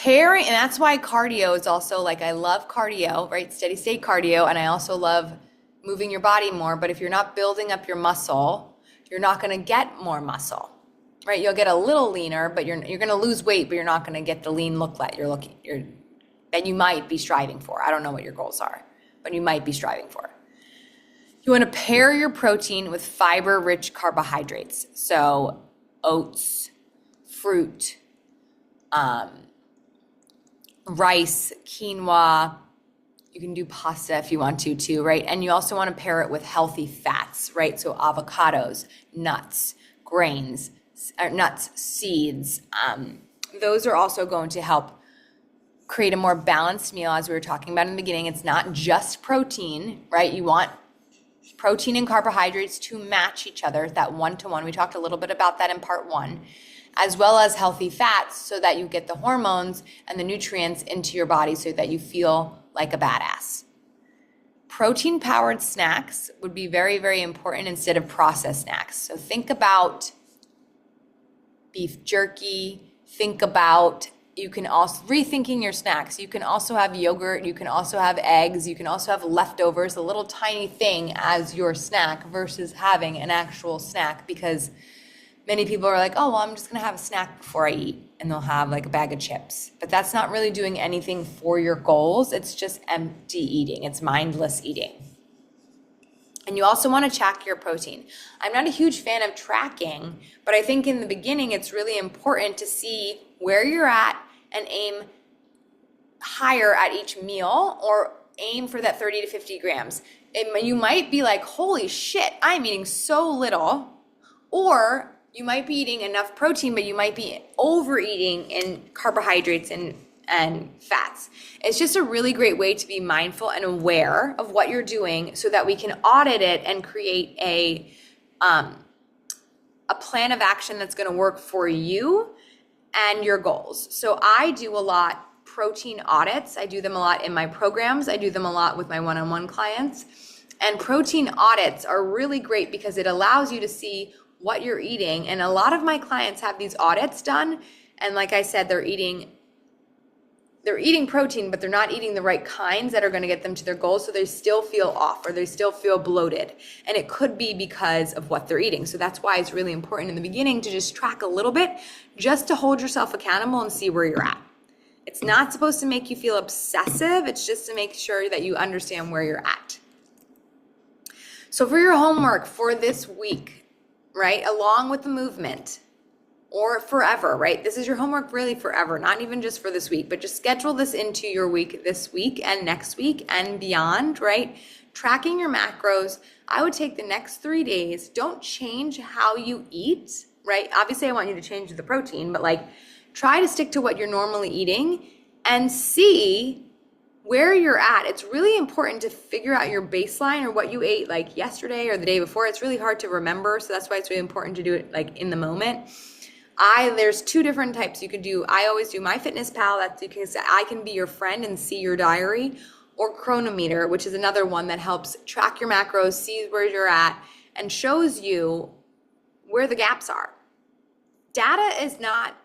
And that's why cardio is also, like, I love cardio, right? Steady state cardio. And I also love moving your body more. But if you're not building up your muscle, you're not going to get more muscle, right? You'll get a little leaner, but you're going to lose weight, but you're not going to get the lean look that that you might be striving for. I don't know what your goals are, but you might be striving for. You want to pair your protein with fiber-rich carbohydrates. So oats, fruit, rice, quinoa. You can do pasta if you want to too, right? And you also want to pair it with healthy fats, right? So avocados, nuts, grains, seeds. Those are also going to help create a more balanced meal. As we were talking about in the beginning, it's not just protein, right? You want protein and carbohydrates to match each other, that one-to-one. We talked a little bit about that in part 1, as well as healthy fats so that you get the hormones and the nutrients into your body so that you feel like a badass. Protein-powered snacks would be very, very important instead of processed snacks. So think about beef jerky, think about, you can also, rethinking your snacks. You can also have yogurt, you can also have eggs, you can also have leftovers, a little tiny thing as your snack versus having an actual snack, because many people are like, oh, well, I'm just going to have a snack before I eat, and they'll have like a bag of chips. But that's not really doing anything for your goals. It's just empty eating. It's mindless eating. And you also want to track your protein. I'm not a huge fan of tracking, but I think in the beginning it's really important to see where you're at and aim higher at each meal, or aim for that 30 to 50 grams. And you might be like, holy shit, I'm eating so little. Or you might be eating enough protein, but you might be overeating in carbohydrates and fats. It's just a really great way to be mindful and aware of what you're doing so that we can audit it and create a plan of action that's going to work for you and your goals. So I do a lot protein audits. I do them a lot in my programs. I do them a lot with my one-on-one clients. And protein audits are really great because it allows you to see what you're eating. And a lot of my clients have these audits done. And like I said, they're eating protein, but they're not eating the right kinds that are going to get them to their goals. So they still feel off, or they still feel bloated. And it could be because of what they're eating. So that's why it's really important in the beginning to just track a little bit, just to hold yourself accountable and see where you're at. It's not supposed to make you feel obsessive. It's just to make sure that you understand where you're at. So for your homework for this week, right, along with the movement, or forever, right? This is your homework really forever, not even just for this week, but just schedule this into your week this week and next week and beyond, right? Tracking your macros. I would take the next 3 days. Don't change how you eat, right? Obviously, I want you to change the protein, but like try to stick to what you're normally eating and see where you're at. It's really important to figure out your baseline or what you ate like yesterday or the day before. It's really hard to remember, so that's why it's really important to do it like in the moment. There's 2 different types you could do. I always do MyFitnessPal. That's because I can be your friend and see your diary, or Chronometer, which is another one that helps track your macros, sees where you're at, and shows you where the gaps are. Data is not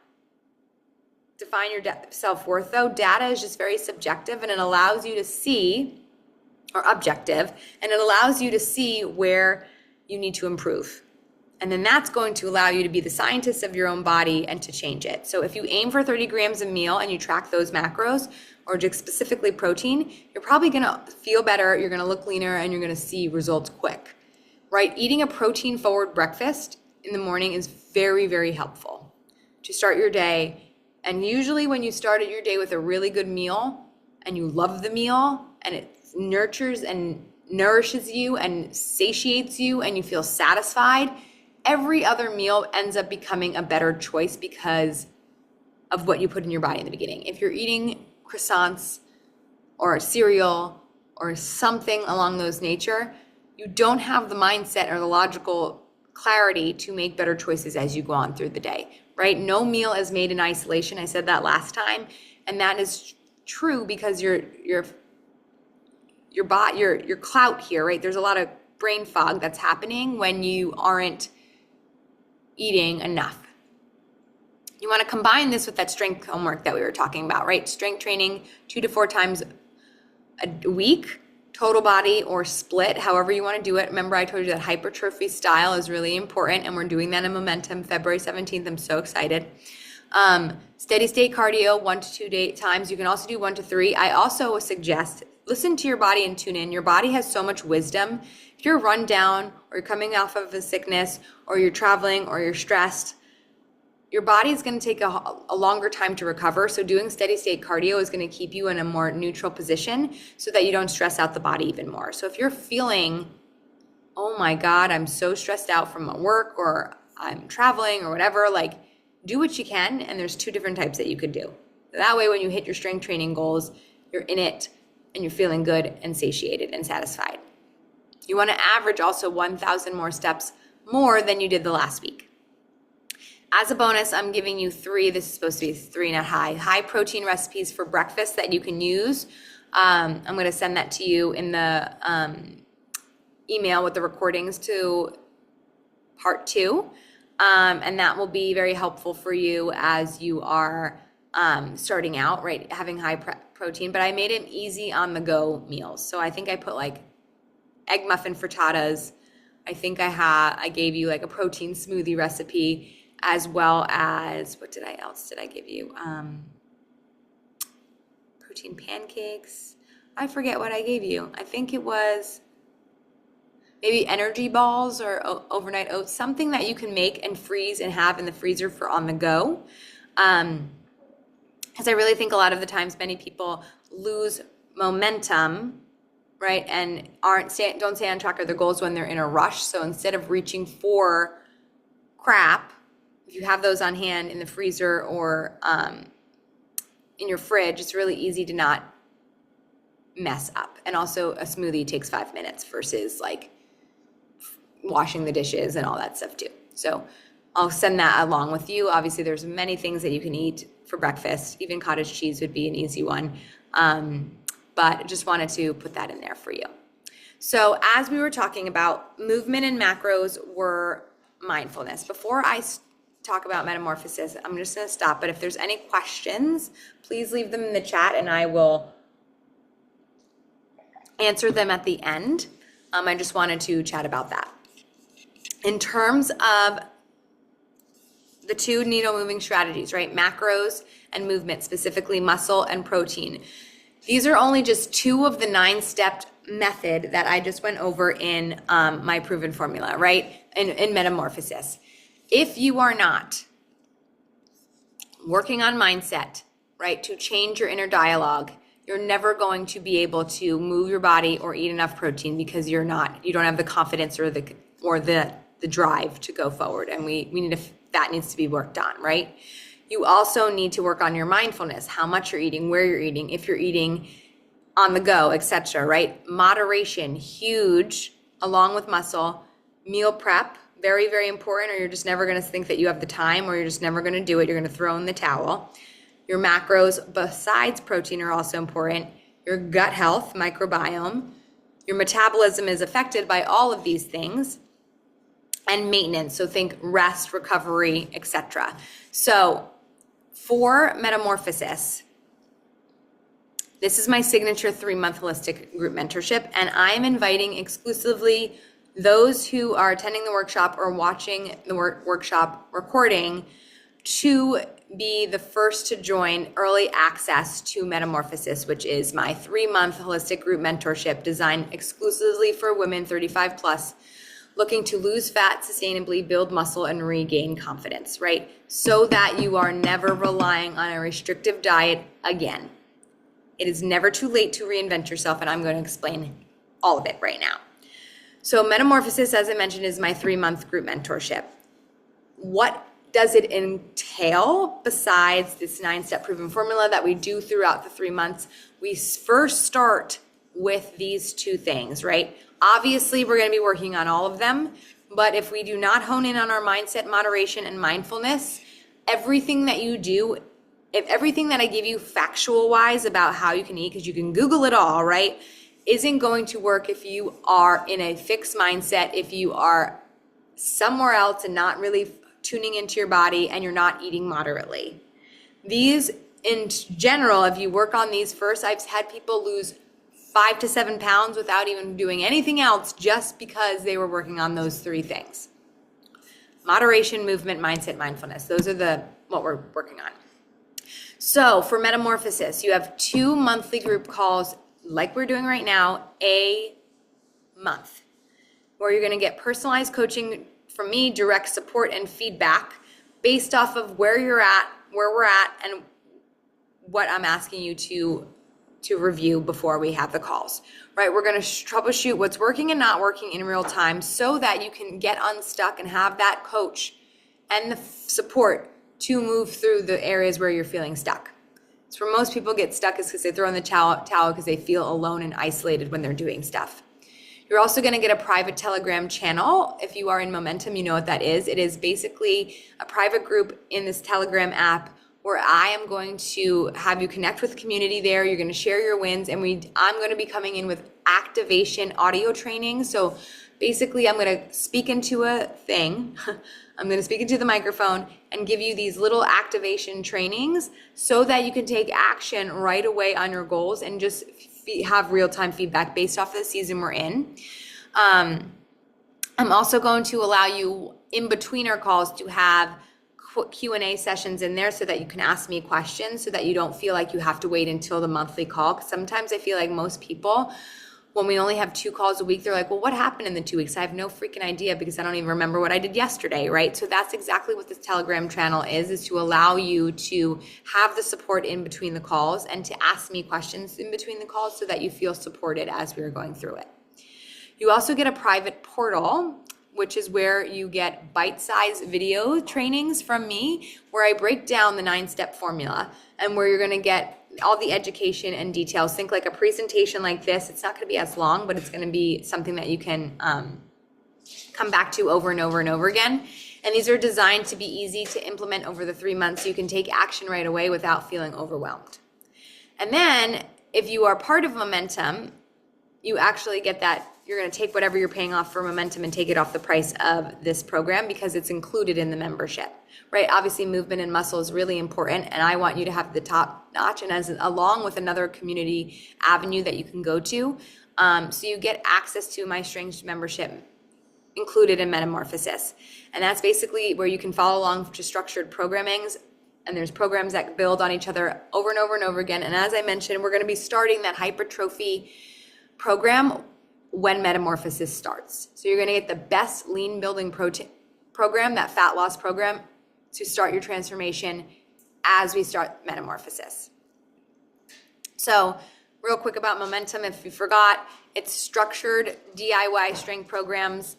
define your self-worth though. Data is just very subjective, and it allows you to see, or objective, and it allows you to see where you need to improve. And then that's going to allow you to be the scientist of your own body and to change it. So if you aim for 30 grams a meal and you track those macros, or just specifically protein, you're probably gonna feel better, you're gonna look leaner, and you're gonna see results quick, right? Eating a protein forward breakfast in the morning is very, very helpful to start your day. And usually when you started your day with a really good meal and you love the meal and it nurtures and nourishes you and satiates you and you feel satisfied, every other meal ends up becoming a better choice because of what you put in your body in the beginning. If you're eating croissants or cereal or something along those nature, you don't have the mindset or the logical clarity to make better choices as you go on through the day, right? No meal is made in isolation. I said that last time, and that is true because your clout here, right? There's a lot of brain fog that's happening when you aren't eating enough. You want to combine this with that strength homework that we were talking about, right? Strength training 2 to 4 times a week, total body or split, however you want to do it. Remember, I told you that hypertrophy style is really important, and we're doing that in Momentum February 17th. I'm so excited. Steady state cardio 1 to 2 times. You can also do 1 to 3. I also suggest listen to your body and tune in. Your body has so much wisdom. If you're run down, or you're coming off of a sickness, or you're traveling, or you're stressed, your body is going to take a longer time to recover. So doing steady state cardio is going to keep you in a more neutral position so that you don't stress out the body even more. So if you're feeling, oh my God, I'm so stressed out from my work, or I'm traveling, or whatever, like do what you can. And there's 2 different types that you could do. That way, when you hit your strength training goals, you're in it and you're feeling good and satiated and satisfied. You want to average also 1,000 more steps more than you did the last week. As a bonus, I'm giving you 3. This is supposed to be 3, not high protein recipes for breakfast that you can use. I'm going to send that to you in the email with the recordings to part 2. And that will be very helpful for you as you are starting out, right? Having high protein, but I made it easy on the go meals. So I think I put like egg muffin frittatas. I think I gave you like a protein smoothie recipe, as well as, what else did I give you? Protein pancakes. I forget what I gave you. I think it was maybe energy balls or overnight oats, something that you can make and freeze and have in the freezer for on the go. because I really think a lot of the times many people lose momentum, right, and don't stay on track of their goals when they're in a rush. So instead of reaching for crap, if you have those on hand in the freezer or in your fridge, it's really easy to not mess up. And also a smoothie takes 5 minutes versus like washing the dishes and all that stuff too. So I'll send that along with you. Obviously there's many things that you can eat for breakfast. Even cottage cheese would be an easy one. But just wanted to put that in there for you. So as we were talking about, movement and macros were mindfulness. Before I talk about metamorphosis, I'm just going to stop. But if there's any questions, please leave them in the chat and I will answer them at the end. I just wanted to chat about that. In terms of the two needle moving strategies, right? Macros and movement, specifically muscle and protein. These are only just 2 of the 9-step method that I just went over in my proven formula, right? In Metamorphosis. If you are not working on mindset, right, to change your inner dialogue, you're never going to be able to move your body or eat enough protein because you don't have the confidence or the drive to go forward. And that needs to be worked on, right? You also need to work on your mindfulness, how much you're eating, where you're eating, if you're eating on the go, etc., right? Moderation, huge, along with muscle. Meal prep, very, very important, or you're just never going to think that you have the time, or you're just never going to do it. You're going to throw in the towel. Your macros, besides protein, are also important. Your gut health, microbiome. Your metabolism is affected by all of these things. And maintenance, so think rest, recovery, etc. So for Metamorphosis, this is my signature 3-month holistic group mentorship, and I'm inviting exclusively those who are attending the workshop or watching the workshop recording to be the first to join early access to Metamorphosis, which is my 3-month holistic group mentorship designed exclusively for women 35 plus looking to lose fat sustainably, build muscle, and regain confidence, right? So that you are never relying on a restrictive diet again. It is never too late to reinvent yourself, and I'm going to explain all of it right now. So Metamorphosis, as I mentioned, is my 3-month group mentorship. What does it entail besides this 9-step proven formula that we do throughout the 3 months? We first start with these 2 things, right? Obviously, we're going to be working on all of them, but if we do not hone in on our mindset, moderation, and mindfulness, everything that you do, if everything that I give you factual-wise about how you can eat, because you can Google it all, right, isn't going to work if you are in a fixed mindset, if you are somewhere else and not really tuning into your body and you're not eating moderately. These, in general, if you work on these first, I've had people lose 5 to 7 pounds without even doing anything else just because they were working on those 3 things. Moderation, movement, mindset, mindfulness. Those are what we're working on. So for Metamorphosis, you have 2 monthly group calls like we're doing right now, a month, where you're going to get personalized coaching from me, direct support and feedback based off of where we're at, and what I'm asking you to review before we have the calls, right? We're going to troubleshoot what's working and not working in real time so that you can get unstuck and have that coach and the support to move through the areas where you're feeling stuck. So where most people get stuck is because they throw in the towel because they feel alone and isolated when they're doing stuff. You're also going to get a private Telegram channel. If you are in Momentum, you know what that is. It is basically a private group in this Telegram app where I am going to have you connect with the community there. You're going to share your wins, and I'm going to be coming in with activation audio training. So basically, I'm going to speak into a thing. I'm going to speak into the microphone and give you these little activation trainings so that you can take action right away on your goals and just have real-time feedback based off of the season we're in. I'm also going to allow you in between our calls to have Q&A sessions in there so that you can ask me questions so that you don't feel like you have to wait until the monthly call. Because sometimes I feel like most people when we only have 2 calls a week, they're like, well, what happened in the 2 weeks? I have no freaking idea because I don't even remember what I did yesterday, right? So that's exactly what this Telegram channel is to allow you to have the support in between the calls and to ask me questions in between the calls so that you feel supported as we are going through it. You also get a private portal, which is where you get bite-sized video trainings from me, where I break down the 9-step formula and where you're going to get all the education and details. Think like a presentation like this. It's not going to be as long, but it's going to be something that you can come back to over and over and over again. And these are designed to be easy to implement over the 3 months so you can take action right away without feeling overwhelmed. And then if you are part of Momentum, you actually get that. You're going to take whatever you're paying off for Momentum and take it off the price of this program because it's included in the membership, right? Obviously, movement and muscle is really important, and I want you to have the top notch, and along with another community avenue that you can go to. So you get access to my Strengths membership included in Metamorphosis. And that's basically where you can follow along to structured programmings, and there's programs that build on each other over and over and over again. And as I mentioned, we're going to be starting that hypertrophy program when Metamorphosis starts. So you're going to get the best lean building program, that fat loss program, to start your transformation as we start Metamorphosis. So real quick about Momentum, if you forgot, it's structured DIY strength programs,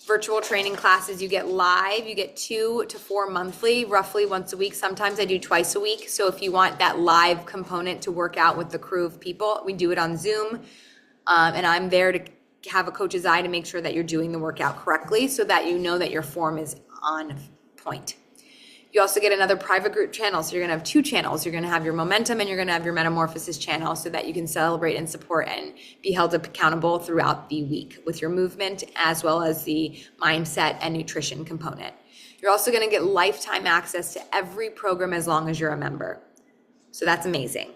virtual training classes. You get live, you get 2 to 4 monthly, roughly once a week. Sometimes I do twice a week. So if you want that live component to work out with the crew of people, we do it on Zoom. And I'm there to have a coach's eye to make sure that you're doing the workout correctly so that you know that your form is on point. You also get another private group channel. So you're going to have 2 channels. You're going to have your Momentum and you're going to have your Metamorphosis channel so that you can celebrate and support and be held accountable throughout the week with your movement as well as the mindset and nutrition component. You're also going to get lifetime access to every program as long as you're a member. So that's amazing.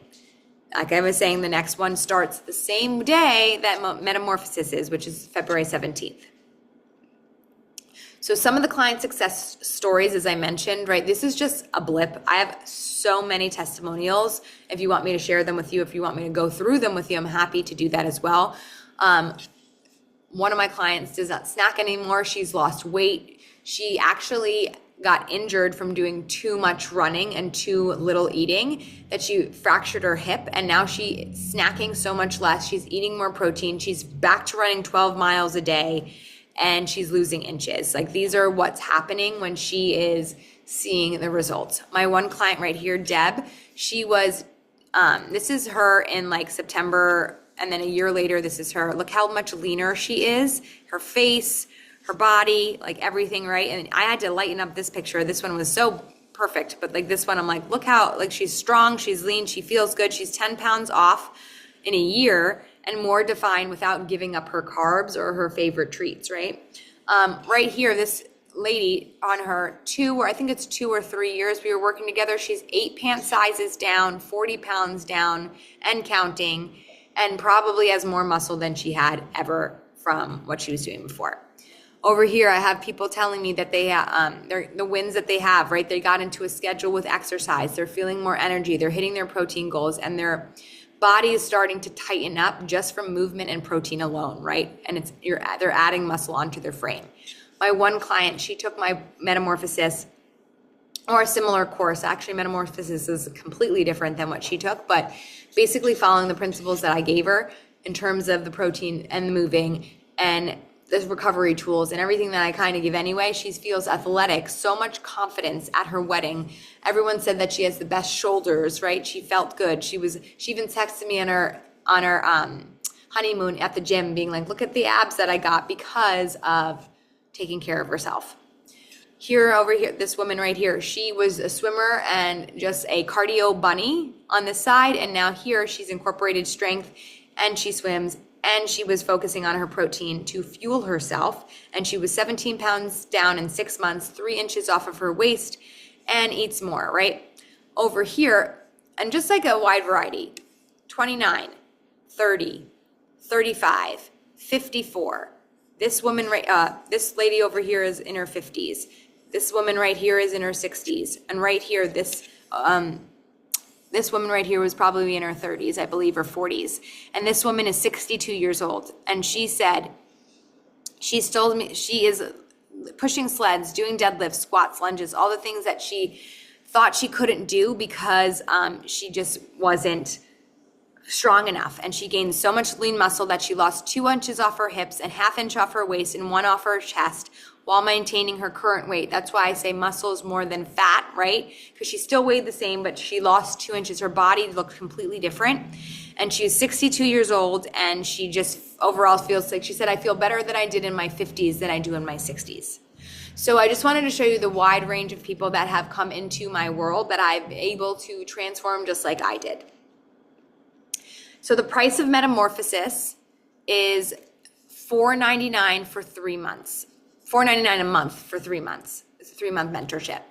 Like I was saying, the next one starts the same day that Metamorphosis is, which is February 17th. So some of the client success stories, as I mentioned, right, this is just a blip. I have so many testimonials. If you want me to share them with you, if you want me to go through them with you, I'm happy to do that as well. One of my clients does not snack anymore. She's lost weight. She actually got injured from doing too much running and too little eating that she fractured her hip, and now she's snacking so much less. She's eating more protein. She's back to running 12 miles a day, and she's losing inches. Like, these are what's happening when she is seeing the results. My one client right here, Deb, she was, this is her in like September, and then a year later, this is her. Look how much leaner she is. Her face, her body, like everything, right? And I had to lighten up this picture. This one was so perfect, but like this one, I'm like, look how, like, she's strong, she's lean, she feels good. She's 10 pounds off in a year and more defined without giving up her carbs or her favorite treats, right? Right here, this lady on her 2 or 3 years we were working together, she's 8 pant sizes down, 40 pounds down and counting, and probably has more muscle than she had ever from what she was doing before. Over here, I have people telling me that they, the wins that they have, right? They got into a schedule with exercise. They're feeling more energy. They're hitting their protein goals, and their body is starting to tighten up just from movement and protein alone, right? And they're adding muscle onto their frame. My one client, she took my Metamorphosis or a similar course. Actually, Metamorphosis is completely different than what she took, but basically following the principles that I gave her in terms of the protein and the moving and the recovery tools and everything that I kind of give anyway. She feels athletic, so much confidence at her wedding. Everyone said that she has the best shoulders, right? She felt good. She even texted me on her honeymoon at the gym being like, look at the abs that I got because of taking care of herself. Over here, this woman right here, she was a swimmer and just a cardio bunny on this side. And now here she's incorporated strength and she swims, and she was focusing on her protein to fuel herself. And she was 17 pounds down in 6 months, 3 inches off of her waist, and eats more, right? Over here, and just like a wide variety, 29, 30, 35, 54. This woman, this lady over here is in her 50s. This woman right here is in her 60s. And right here, this This woman right here was probably in her 30s, I believe, or 40s. And this woman is 62 years old. And she said, she is pushing sleds, doing deadlifts, squats, lunges, all the things that she thought she couldn't do because she just wasn't strong enough. And she gained so much lean muscle that she lost 2 inches off her hips and 1/2 inch off her waist and 1 off her chest while maintaining her current weight. That's why I say muscle is more than fat, right? Because she still weighed the same, but she lost 2 inches. Her body looked completely different. And she's 62 years old, and she just overall feels like, she said, I feel better than I did in my 50s than I do in my 60s. So I just wanted to show you the wide range of people that have come into my world that I'm able to transform just like I did. So the price of Metamorphosis is $4.99 for 3 months. $4.99 a month for 3 months. It's a 3-month mentorship.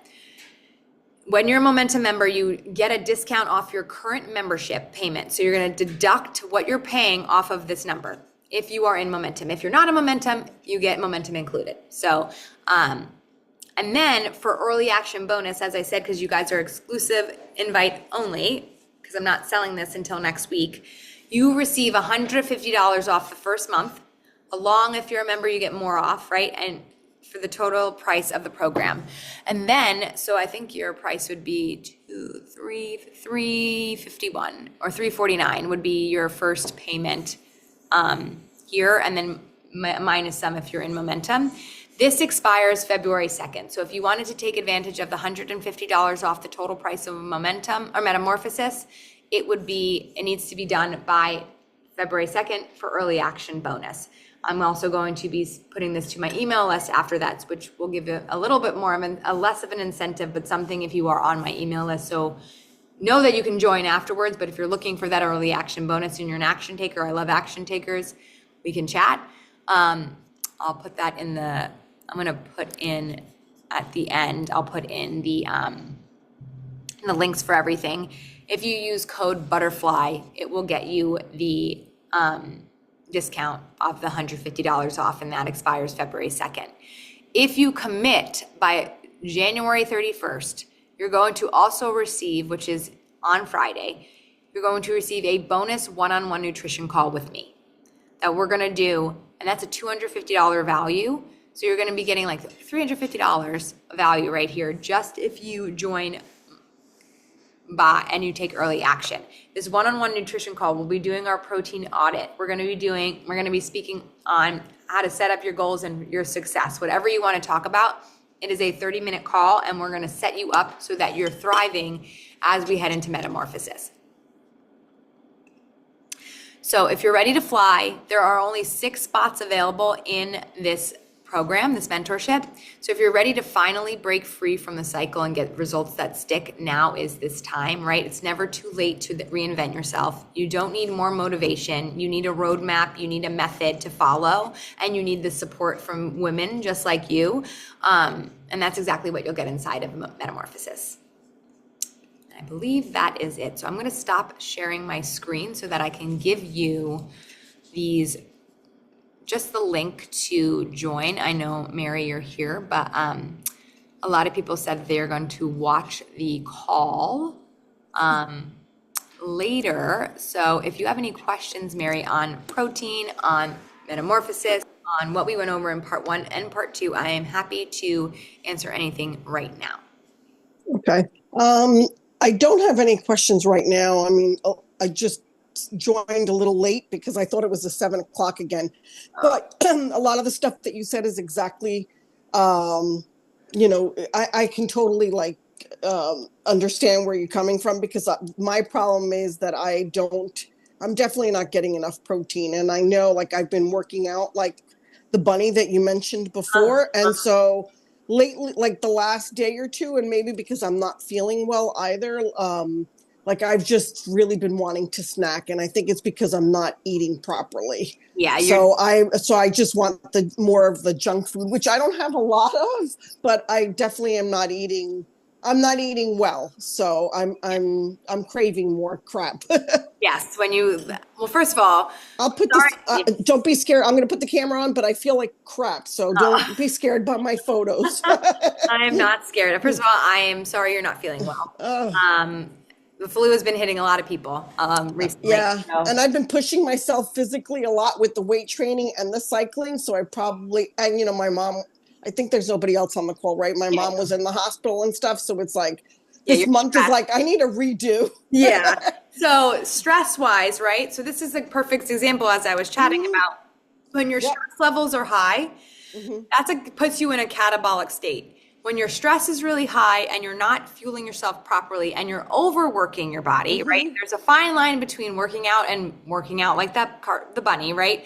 When you're a Momentum member, you get a discount off your current membership payment. So you're going to deduct what you're paying off of this number if you are in Momentum. If you're not a Momentum, you get Momentum included. So, and then for early action bonus, as I said, because you guys are exclusive invite only, because I'm not selling this until next week, you receive $150 off the first month. Along, if you're a member, you get more off, right? And for the total price of the program. And then, so I think your price would be $351 or $349 would be your first payment here, and then minus some if you're in Momentum. This expires February 2nd. So if you wanted to take advantage of the $150 off the total price of Momentum or Metamorphosis, it needs to be done by February 2nd for early action bonus. I'm also going to be putting this to my email list after that, which will give you a little bit more of a less of an incentive, but something if you are on my email list. So know that you can join afterwards, but if you're looking for that early action bonus and you're an action taker, I love action takers, we can chat. I'll put that I'm going to put in at the end, I'll put in the links for everything. If you use code BUTTERFLY, it will get you the discount of the $150 off, and that expires February 2nd. If you commit by January 31st, you're going to also receive, which is on Friday, you're going to receive a bonus one-on-one nutrition call with me that we're going to do, and that's a $250 value. So you're going to be getting like $350 value right here just if you join and you take early action. This one-on-one nutrition call, we'll be doing our protein audit. We're going to be speaking on how to set up your goals and your success, whatever you want to talk about. It is a 30-minute call, and we're going to set you up so that you're thriving as we head into Metamorphosis. So if you're ready to fly, there are only 6 spots available in this program, this mentorship. So if you're ready to finally break free from the cycle and get results that stick, now is this time, right? It's never too late to reinvent yourself. You don't need more motivation. You need a roadmap. You need a method to follow, and you need the support from women just like you. And that's exactly what you'll get inside of Metamorphosis. I believe that is it. So I'm going to stop sharing my screen so that I can give you just the link to join. I know, Mary, you're here, but a lot of people said they're going to watch the call later. So if you have any questions, Mary, on protein, on Metamorphosis, on what we went over in part 1 and part 2, I am happy to answer anything right now. Okay. I don't have any questions right now. I mean, I just joined a little late because I thought it was 7 o'clock again. But a lot of the stuff that you said is exactly, I can totally understand where you're coming from, because my problem is that I'm definitely not getting enough protein. And I know, I've been working out like the bunny that you mentioned before. And so lately, the last day or two, and maybe because I'm not feeling well either, I've just really been wanting to snack, and I think it's because I'm not eating properly. Yeah. So I just want more of the junk food, which I don't have a lot of, but I definitely am not eating. I'm not eating well, so I'm craving more crap. Yes. First of all, I'll put this. Don't be scared. I'm going to put the camera on, but I feel like crap, so don't be scared by my photos. I am not scared. First of all, I am sorry you're not feeling well. the flu has been hitting a lot of people recently. Yeah. So. And I've been pushing myself physically a lot with the weight training and the cycling. So I probably, and my mom, I think there's nobody else on the call, right? My Yeah. mom was in the hospital and stuff. So it's like, Yeah, this you're month is stressed. like, I need a redo. Yeah. So stress wise, right? So this is a perfect example as I was chatting about when your Yep. stress levels are high, puts you in a catabolic state. When your stress is really high and you're not fueling yourself properly and you're overworking your body, right? There's a fine line between working out and working out like the bunny, right?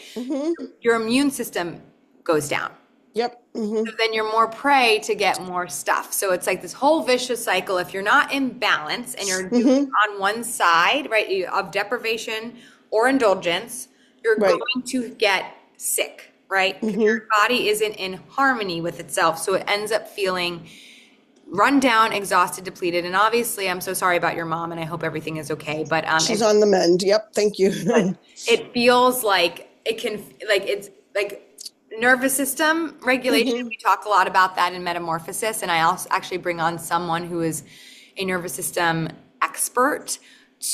Your immune system goes down. Yep. So then you're more prey to get more stuff. So it's like this whole vicious cycle. If you're not in balance and you're doing on one side, right, of deprivation or indulgence, you're Right. going to get sick, right? Your body isn't in harmony with itself. So it ends up feeling run down, exhausted, depleted. And obviously, I'm so sorry about your mom and I hope everything is okay. But She's on the mend. Yep. Thank you. it feels like it can, like it's like nervous system regulation. We talk a lot about that in Metamorphosis. And I also actually bring on someone who is a nervous system expert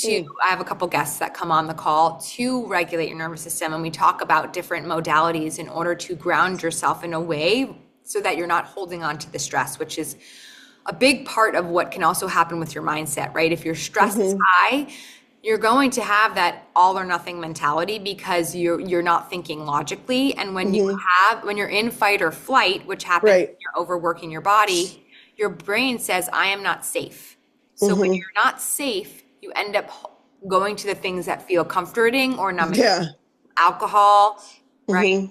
I have a couple guests that come on the call to regulate your nervous system. And we talk about different modalities in order to ground yourself in a way so that you're not holding on to the stress, which is a big part of what can also happen with your mindset, right? If your stress is high, you're going to have that all or nothing mentality because you're not thinking logically. And when when you're in fight or flight, which happens when you're overworking your body, your brain says, I am not safe. So when you're not safe, you end up going to the things that feel comforting or numbing. Yeah. Alcohol, right?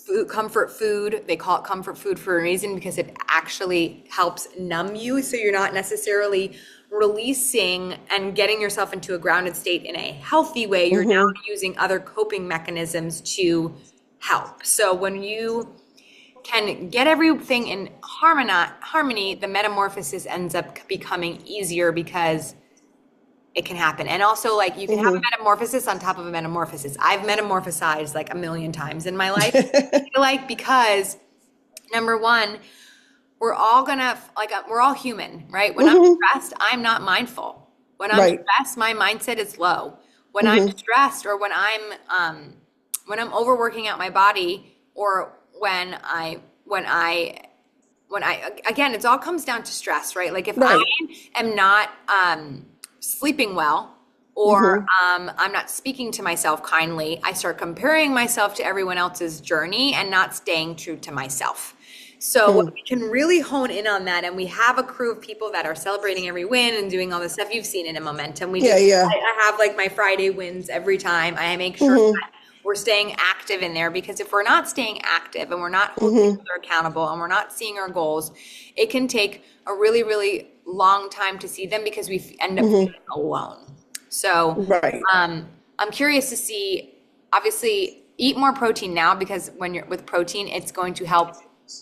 Food, comfort food. They call it comfort food for a reason because it actually helps numb you. So you're not necessarily releasing and getting yourself into a grounded state in a healthy way. You're now using other coping mechanisms to help. So when you can get everything in harmony, the metamorphosis ends up becoming easier because it can happen. And also, like, you can have a metamorphosis on top of a metamorphosis. I've metamorphosized like a million times in my life. I feel like because number one, we're all human, right? When I'm stressed, I'm not mindful. When I'm stressed, my mindset is low. When I'm stressed or when I'm overworking out my body or when I again, it all comes down to stress, right? Like if I am not sleeping well or I'm not speaking to myself kindly, I start comparing myself to everyone else's journey and not staying true to myself. So we can really hone in on that, and we have a crew of people that are celebrating every win and doing all this stuff. You've seen it in Momentum. I have like my Friday wins every time. I make sure that we're staying active in there, because if we're not staying active and we're not holding each other accountable and we're not seeing our goals, it can take a really, really long time to see them because we end up feeling alone. So I'm curious to see, obviously, eat more protein now, because when you're with protein, it's going to help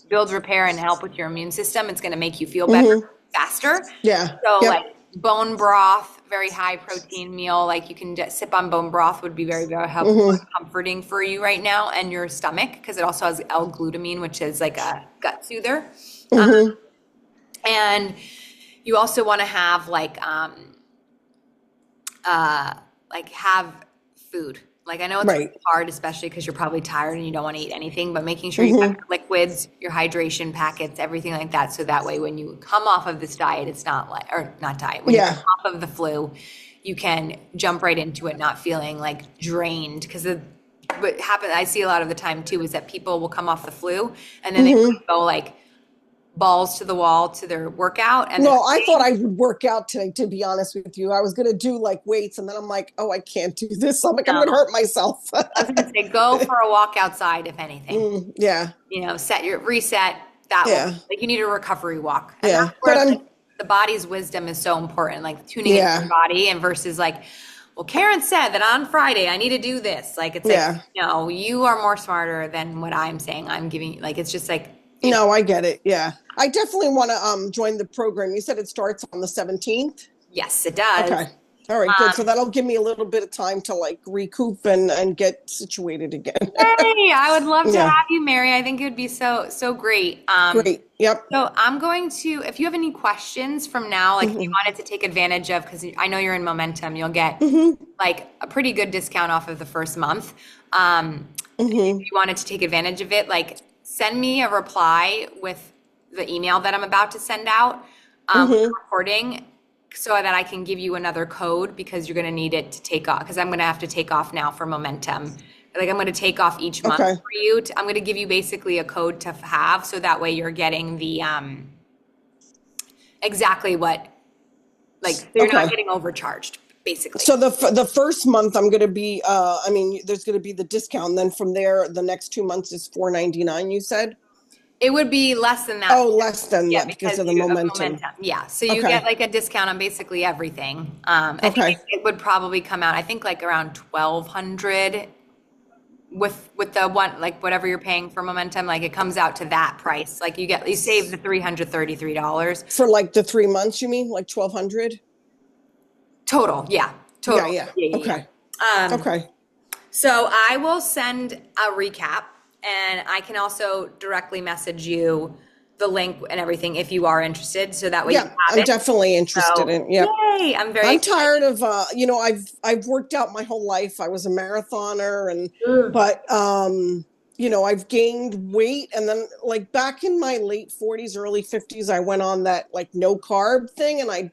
build, repair, and help with your immune system. It's going to make you feel better faster. Yeah. So like bone broth, very high protein meal, like you can just sip on bone broth would be very, very helpful and comforting for you right now and your stomach, because it also has L-glutamine, which is like a gut soother. And you also want to have have food. Like, I know it's really hard, especially because you're probably tired and you don't want to eat anything, but making sure you have your liquids, your hydration packets, everything like that. So that way, when you come off of this diet, it's not when you come off of the flu, you can jump right into it, not feeling like drained. Because what happens, I see a lot of the time too, is that people will come off the flu and then they go like balls to the wall to their workout. And no, I thought I would work out today, to be honest with you. I was going to do like weights, and then I'm like, oh, I can't do this. I'm like, I'm going to hurt myself. I was going to say, go for a walk outside, if anything. Reset that way. Like, you need a recovery walk. And that's where the body's wisdom is so important, like tuning into your body, and versus like, well, Karen said that on Friday I need to do this. Like, it's like, no, you are more smarter than what I'm saying. I'm giving, like, it's just like, no, I get it. Yeah. I definitely want to join the program. You said it starts on the 17th? Yes, it does. Okay. All right, good. So that'll give me a little bit of time to like recoup and get situated again. Hey, I would love to Yeah, have you, Mary. I think it would be so great. great. Yep. So I'm going to, if you have any questions from now, like if you Hmm. wanted to take advantage of, because I know you're in Momentum, you'll get Hmm. like a pretty good discount off of the first month. Um, if Hmm. you wanted to take advantage of it, like send me a reply with the email that I'm about to send out with the Hmm. recording so that I can give you another code because you're going to need it to take off because I'm going to have to take off now for Momentum. Like I'm going to take off each month Okay. for you. I'm going to give you basically a code to have so that way you're getting the exactly what like so you're not Okay. getting overcharged basically. So the first month I'm going to be I mean there's going to be the discount. And then from there the next 2 months is 4.99. You said. It would be less than that. Oh, less than Yeah, that because because of the you of momentum. momentum. Yeah. So you get Okay. like a discount on basically everything. I think Okay. it would probably come out, I think like around 1,200 with the one like whatever you're paying for momentum, like it comes out to that price. Like you save the $333 For like the 3 months, you mean like 1,200? total. Yeah. Yeah. Total. Yeah. Yeah. Okay. Um, Okay. so I will send a recap and I can also directly message you the link and everything if you are interested. So that way you Yeah, have I'm it. definitely interested So in. Yep. yay, I'm very I'm excited. tired of I've worked out my whole life. I was a marathoner and Ugh. but I've gained weight and then like back in my late 40s, early 50s, I went on that like no carb thing and I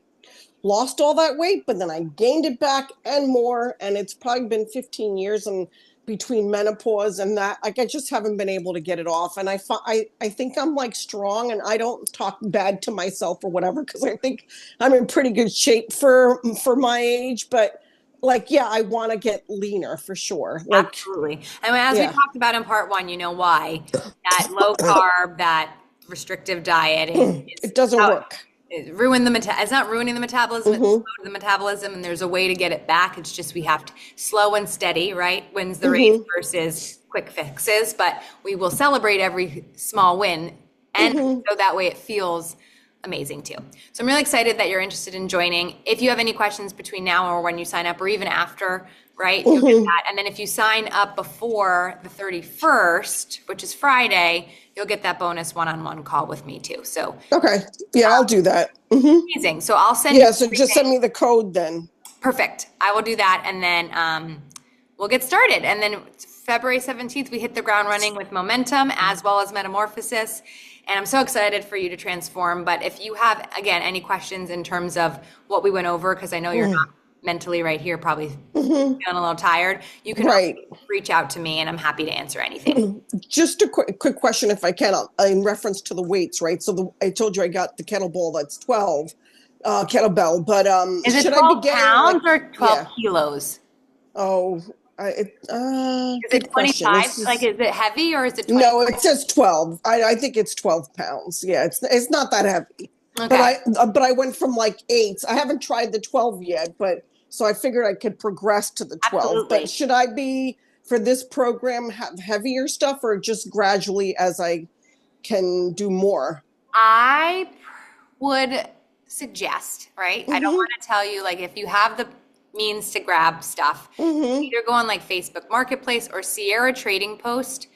lost all that weight, but then I gained it back and more. And it's probably been 15 years and between menopause and that, like I just haven't been able to get it off. And I think I'm like strong and I don't talk bad to myself or whatever, because I think I'm in pretty good shape for my age. But like, yeah, I want to get leaner for sure. Like, Absolutely. And as we yeah. talked about in part one, you know why that low carb, that restrictive dieting is It doesn't how work. it's not ruining the metabolism, it's Hmm. slowing the metabolism, and there's a way to get it back. It's just we have to slow and steady, right? Wins the race Hmm. versus quick fixes, but we will celebrate every small win and Hmm. so that way it feels amazing too. So I'm really excited that you're interested in joining. If you have any questions between now or when you sign up or even after, right, you'll get Hmm. that. And then if you sign up before the 31st, which is Friday, you'll get that bonus one-on-one call with me too. So Okay. Yeah, I'll do that. Hmm. amazing. So I'll send you Yeah, so just send everything. me the code then. Perfect. I will do that. And then we'll get started. And then February 17th, we hit the ground running with Momentum as well as Metamorphosis. And I'm so excited for you to transform. But if you have, again, any questions in terms of what we went over, because I know you're not mentally right here, probably Hmm. feeling a little tired, you can Right. always reach out to me and I'm happy to answer anything. Just a quick question, if I can, in reference to the weights, right? So I told you I got the kettlebell that's 12, kettlebell, but Is it should I be 12 getting like, pounds or 12 yeah? kilos? Oh, Is it good question. 25? This Like, is is it heavy or is it 25? no, it says 12. I think it's 12 pounds. Yeah, it's not that heavy, but Okay. I went from like eight. I haven't tried the 12 yet, but so I figured I could progress to the 12. But Absolutely. should I be for this program have heavier stuff or just gradually as I can do more? I would suggest, right? I don't Mm-hmm. want to tell you, like, if you have the means to grab stuff, Mm-hmm. either go on like Facebook Marketplace or Sierra Trading Post.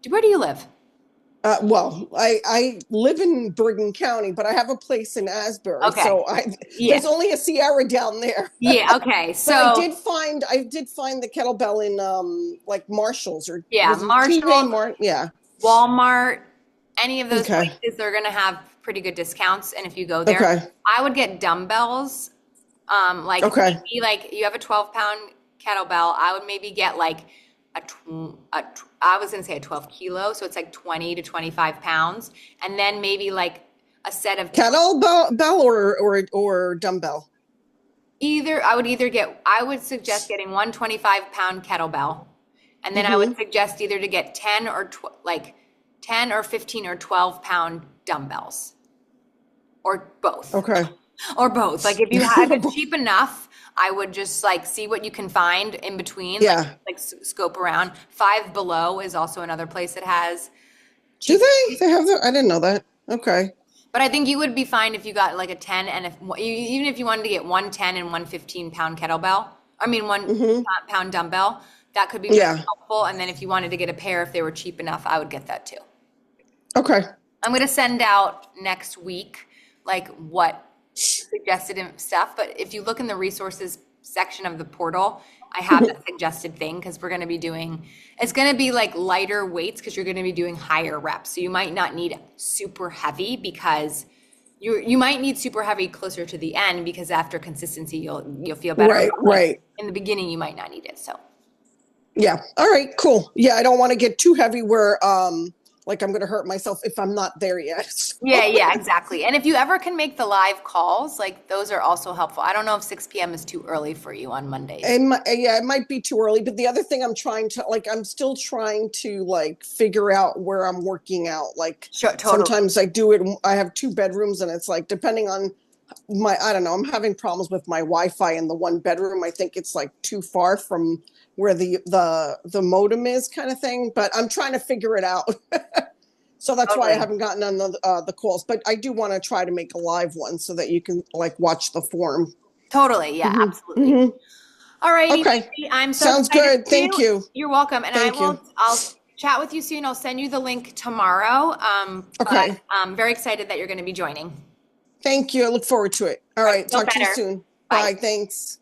Where do you live? Well, I live in Bergen County, but I have a place in Asbury, Okay. so I Yeah. there's only a Sierra down there. Yeah. Okay. But So, I did find the kettlebell in like Marshalls or yeah, was it TJ Marshalls, Mart? Yeah. Walmart, any of those Okay. places, they're going to have pretty good discounts. And if you go there, Okay. I would get dumbbells. Like Okay. maybe like you have a 12-pound kettlebell, I would maybe get like I was gonna say a 12 kilo, so it's like 20 to 25 pounds, and then maybe like a set of Kettlebell or dumbbell. I would suggest getting one 25-pound kettlebell, and then I would Mm-hmm. suggest either to get 10 or 15 or 12-pound dumbbells, or both. Okay. Or both. Like if it's cheap enough, I would just like see what you can find in between, Yeah. like scope around. Five Below is also another place that has Do cheap. they? They have that? I didn't know that. Okay. But I think you would be fine if you got like a 10 and even if you wanted to get one 10 and one 15-pound kettlebell, I mean, one pound dumbbell, that could be really Yeah. helpful. And then if you wanted to get a pair, if they were cheap enough, I would get that too. Okay. I'm going to send out next week, like what suggested stuff. But if you look in the resources section of the portal, I have that suggested thing because we're going to be it's going to be like lighter weights because you're going to be doing higher reps. So you might not need super heavy because you might need super heavy closer to the end because after consistency, you'll feel better. Right, But, like, right. in the beginning, you might not need it. So. Yeah. All right, cool. Yeah, I don't want to get too heavy where like I'm going to hurt myself if I'm not there yet. So. Yeah, exactly. And if you ever can make the live calls, like those are also helpful. I don't know if 6 p.m. is too early for you on Mondays. It might be too early, but the other thing I'm still trying to like figure out where I'm working out. Like Sure, totally. sometimes I do it. I have 2 bedrooms and it's like, depending on I don't know, I'm having problems with my Wi-Fi in the 1 bedroom. I think it's like too far from where the modem is kind of thing, but I'm trying to figure it out. So that's why I haven't gotten on the calls, but I do want to try to make a live one so that you can like watch the form. Totally. Yeah, absolutely. All right. Okay. I'm so Sounds excited good. Thank you. You're welcome. And I'll chat with you soon. I'll send you the link tomorrow. Okay. But I'm very excited that you're going to be joining. Thank you. I look forward to it. All right. Feel Talk to you better. soon. Bye. Bye. Thanks.